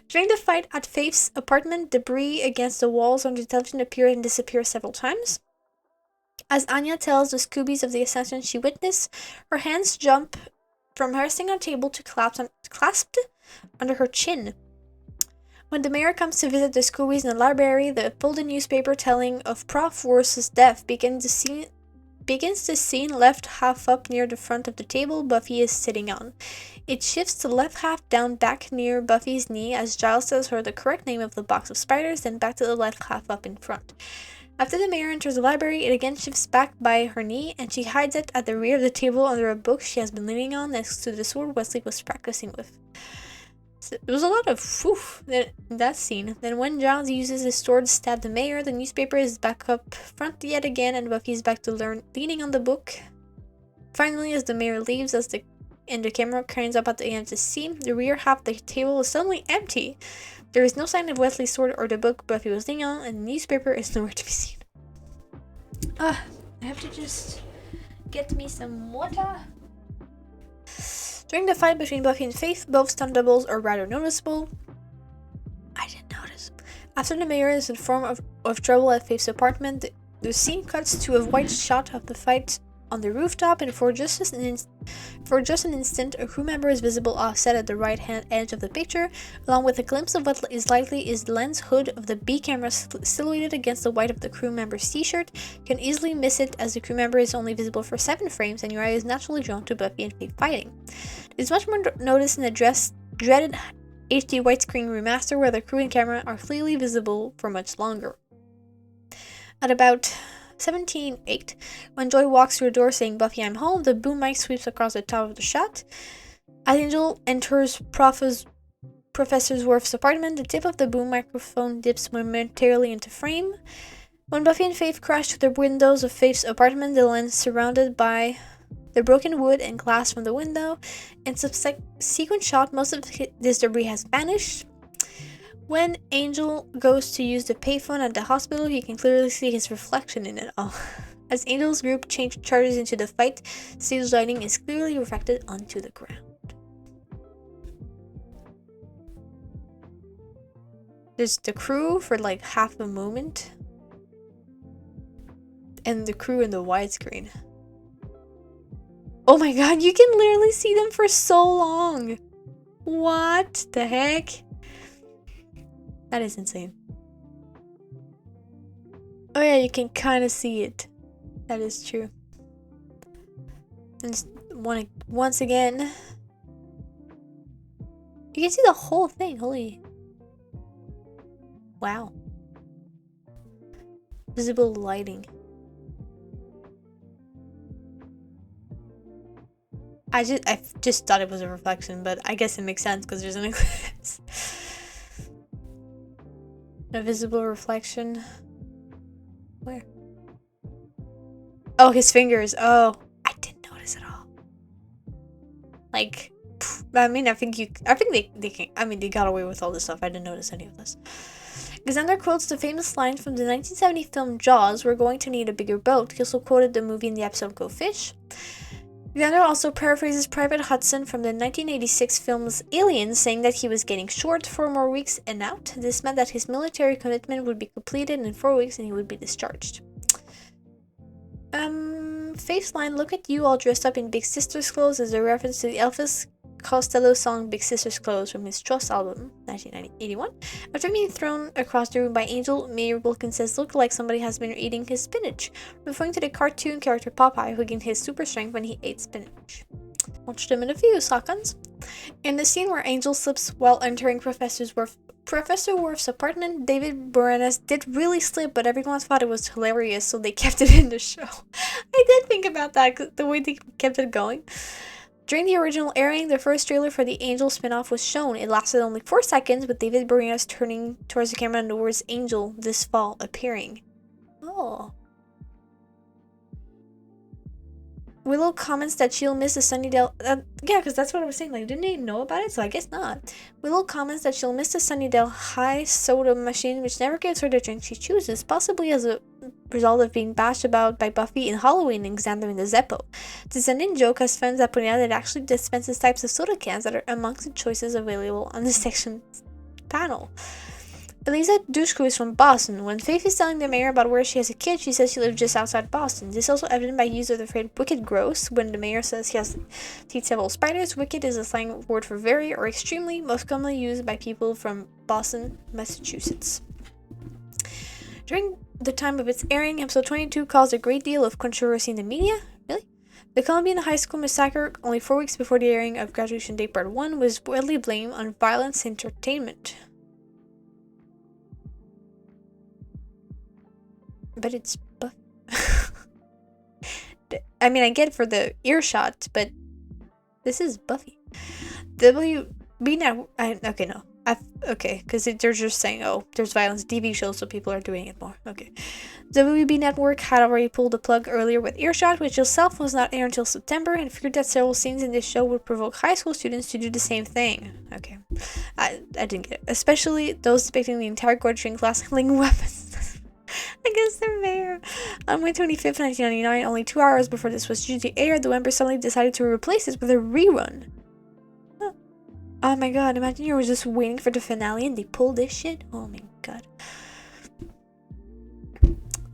During the fight at Faith's apartment, debris against the walls on the television appear and disappear several times. As Anya tells the Scoobies of the assassin she witnessed, her hands jump from resting on a table to clasped under her chin. When the mayor comes to visit the Scoobies in the library, the folded newspaper telling of Prof. Worce's death begins the scene left half up near the front of the table Buffy is sitting on. It shifts to left half down back near Buffy's knee as Giles tells her the correct name of the box of spiders, then back to the left half up in front. After the mayor enters the library, it again shifts back by her knee, and she hides it at the rear of the table under a book she has been leaning on next to the sword Wesley was practicing with. So there was a lot of woof in that scene. Then when Giles uses his sword to stab the mayor, the newspaper is back up front yet again, and Buffy is back to leaning on the book. Finally, as the mayor leaves, and the camera cranes up at the end of the scene, the rear half of the table is suddenly empty. There is no sign of Wesley's sword or the book Buffy was leaning on, and the newspaper is nowhere to be seen. I have to just get me some water. During the fight between Buffy and Faith, both stunt doubles are rather noticeable. I didn't notice. After the mayor is informed of trouble at Faith's apartment, the scene cuts to a wide shot of the fight on the rooftop, and for just an instant, a crew member is visible offset at the right-hand edge of the picture, along with a glimpse of what is likely is the lens hood of the B camera silhouetted against the white of the crew member's t-shirt. You can easily miss it as the crew member is only visible for 7 frames, and your eye is naturally drawn to Buffy and Faith fighting. It is much more noticed in the dreaded HD widescreen remaster, where the crew and camera are clearly visible for much longer. At about 17:08, when Joy walks through the door saying "Buffy, I'm home," the boom mic sweeps across the top of the shot. As Angel enters Professor Worf's apartment, the tip of the boom microphone dips momentarily into frame. When Buffy and Faith crash through the windows of Faith's apartment, the lens surrounded by the broken wood and glass from the window. In subsequent shot, most of this debris has vanished. When Angel goes to use the payphone at the hospital, he can clearly see his reflection in it all. As Angel's group charges into the fight, stage lighting is clearly reflected onto the ground. There's the crew for like half a moment, and the crew in the widescreen. Oh my god, you can literally see them for so long! What the heck? That is insane. Oh yeah, you can kind of see it. That is true. And once again, you can see the whole thing. Holy. Wow. Visible lighting. I just thought it was a reflection, but I guess it makes sense because there's an eclipse. A visible reflection. Where? Oh, his fingers. Oh, I didn't notice at all. Like, I mean, I think they can. I mean, they got away with all this stuff. I didn't notice any of this. Gazander quotes the famous line from the 1970 film Jaws, "We're going to need a bigger boat." He also quoted the movie in the episode Go Fish. Gazander also paraphrases Private Hudson from the 1986 film's Aliens, saying that he was getting short 4 more weeks and out. This meant that his military commitment would be completed in 4 weeks and he would be discharged. Faith's line, "Look at you all dressed up in Big Sister's clothes," is a reference to the Elvis Costello song Big Sister's Clothes from his Trust album, 1981. After being thrown across the room by Angel, Mayor Wilkins says, "Look like somebody has been eating his spinach," referring to the cartoon character Popeye, who gained his super strength when he ate spinach. Watch them in a few seconds. In the scene where Angel slips while entering Professor Worf's apartment, David Boreanaz did really slip, but everyone thought it was hilarious, so they kept it in the show. I did think about that, the way they kept it going. During the original airing, the first trailer for the Angel spin-off was shown. It lasted only 4 seconds, with David Boreanaz turning towards the camera and the words "Angel this fall" appearing. Oh. Willow comments that she'll miss the Sunnydale... yeah, because that's what I was saying. Like, didn't they know about it? So I guess not. Willow comments that she'll miss the Sunnydale high soda machine, which never gives her the drink she chooses, possibly as a result of being bashed about by Buffy in Halloween and Xander in the Zeppo. This is an in-joke, as fans have pointed out that it actually dispenses types of soda cans that are amongst the choices available on the section panel. Elisa Dushku is from Boston. When Faith is telling the mayor about where she has a kid, she says she lives just outside Boston. This is also evident by use of the phrase "wicked gross" when the mayor says he has to eat several spiders. Wicked is a slang word for very or extremely, most commonly used by people from Boston, Massachusetts. During the time of its airing, episode 22 caused a great deal of controversy in the media. Really? The Colombian high school massacre, only 4 weeks before the airing of Graduation Day Part 1, was widely blamed on violence entertainment. But it's Buffy. I mean, I get it for the earshot, but this is Buffy. WB Network. Okay, no. Okay, because they're just saying, oh, there's violence in TV shows, so people are doing it more. Okay. WB Network had already pulled the plug earlier with Earshot, which itself was not aired until September, and feared that several scenes in this show would provoke high school students to do the same thing. Okay. I didn't get it. Especially those depicting the entire gorging class handling weapons. Against the mayor. On May 25th, 1999, only 2 hours before this was due to air, the members suddenly decided to replace it with a rerun. Huh. Oh my god, imagine you were just waiting for the finale and they pulled this shit? Oh my god.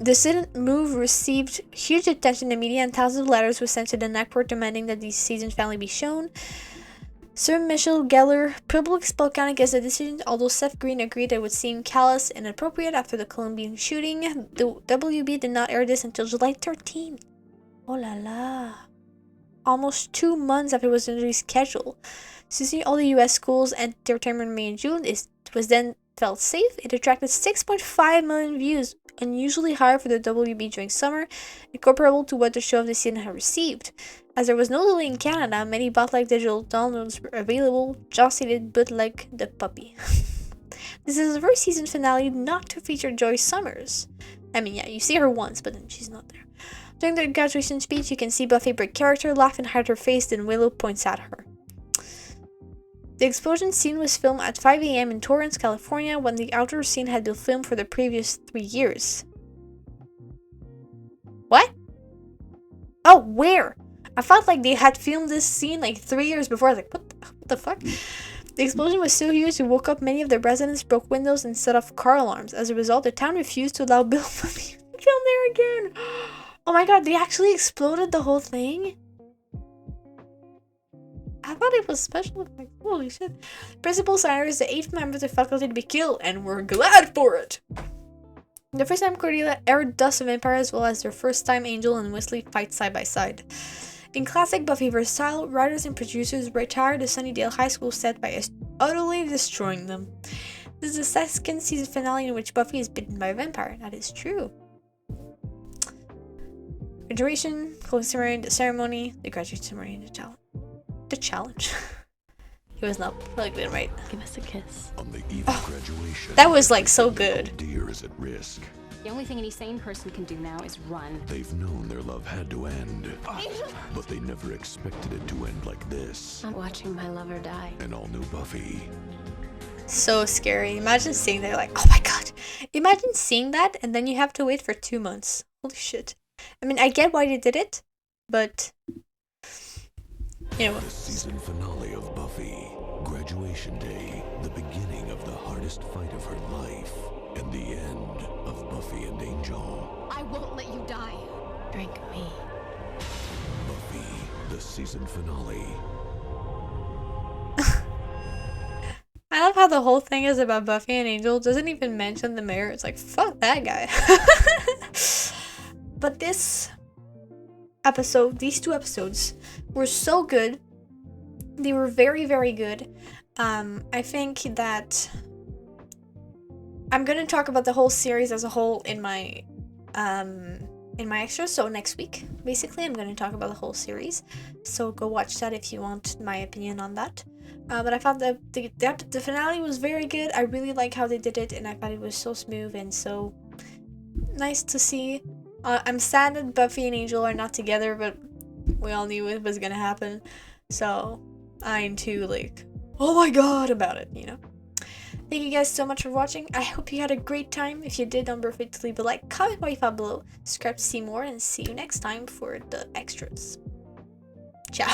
The sudden move received huge attention in the media, and thousands of letters were sent to the network demanding that the season finally be shown. Sir Michel Gellar publicly spoke out against the decision, although Seth Green agreed that it would seem callous and inappropriate after the Colombian shooting. The WB did not air this until July 13th. Oh la la. Almost 2 months after it was originally scheduled. Since all the US schools and entertainment in May and June, it was then felt safe. It attracted 6.5 million views, unusually high for the WB during summer, and comparable to what the show of the season had received. As there was no delay in Canada, many bootleg digital downloads were available, just stated bootleg the puppy. This is the first season finale not to feature Joy Summers. I mean, yeah, you see her once, but then she's not there. During the graduation speech, you can see Buffy break character, laugh and hide her face, then Willow points at her. The explosion scene was filmed at 5 a.m. in Torrance, California, when the outdoor scene had been filmed for the previous 3 years. What? Oh, where? I felt like they had filmed this scene like 3 years before. I was like, what the fuck? The explosion was so huge it woke up many of the residents, broke windows, and set off car alarms. As a result, the town refused to allow Bill Buffy to film there again. Oh my god, they actually exploded the whole thing? I thought it was special effects. Holy shit. Principal Snyder is the 8th member of the faculty to be killed, and we're glad for it. The first time Cordelia ever does a vampire, as well as their first time Angel and Wesley fight side by side. In classic Buffyverse style, writers and producers retired the Sunnydale High School set by utterly destroying them. This is the second season finale in which Buffy is bitten by a vampire. That is true. Graduation, closing ceremony, the graduation ceremony, and the challenge. He was not plugged in right.
Give us a kiss.
On the eve of graduation,
that was like so good.
Dear is at risk.
The only thing any sane person can do now is run.
They've known their love had to end, but they never expected it to end like this.
I'm watching my lover die.
An all-new Buffy.
So scary. Imagine seeing that, like, oh my god. Imagine seeing that and then you have to wait for 2 months. Holy shit. I mean, I get why they did it, but you know.
The season finale of Buffy, graduation day, the beginning of the hardest fight of her life, and the end of Buffy and Angel.
I won't let you die.
Drink me.
Buffy, the season finale.
I love how the whole thing is about Buffy and Angel. Doesn't even mention the mayor. It's like, fuck that guy. But this episode, these 2 episodes, were so good. They were very, very good. I think that I'm gonna talk about the whole series as a whole in my extras. So next week, basically, I'm gonna talk about the whole series. So go watch that if you want my opinion on that. But I thought that the finale was very good. I really like how they did it, and I thought it was so smooth and so nice to see. I'm sad that Buffy and Angel are not together, but we all knew it was gonna happen. So I'm too like, oh my god about it, you know. Thank you guys so much for watching. I hope you had a great time. If you did, don't forget to leave a like, comment what you thought below, subscribe to see more, and see you next time for the extras. Ciao.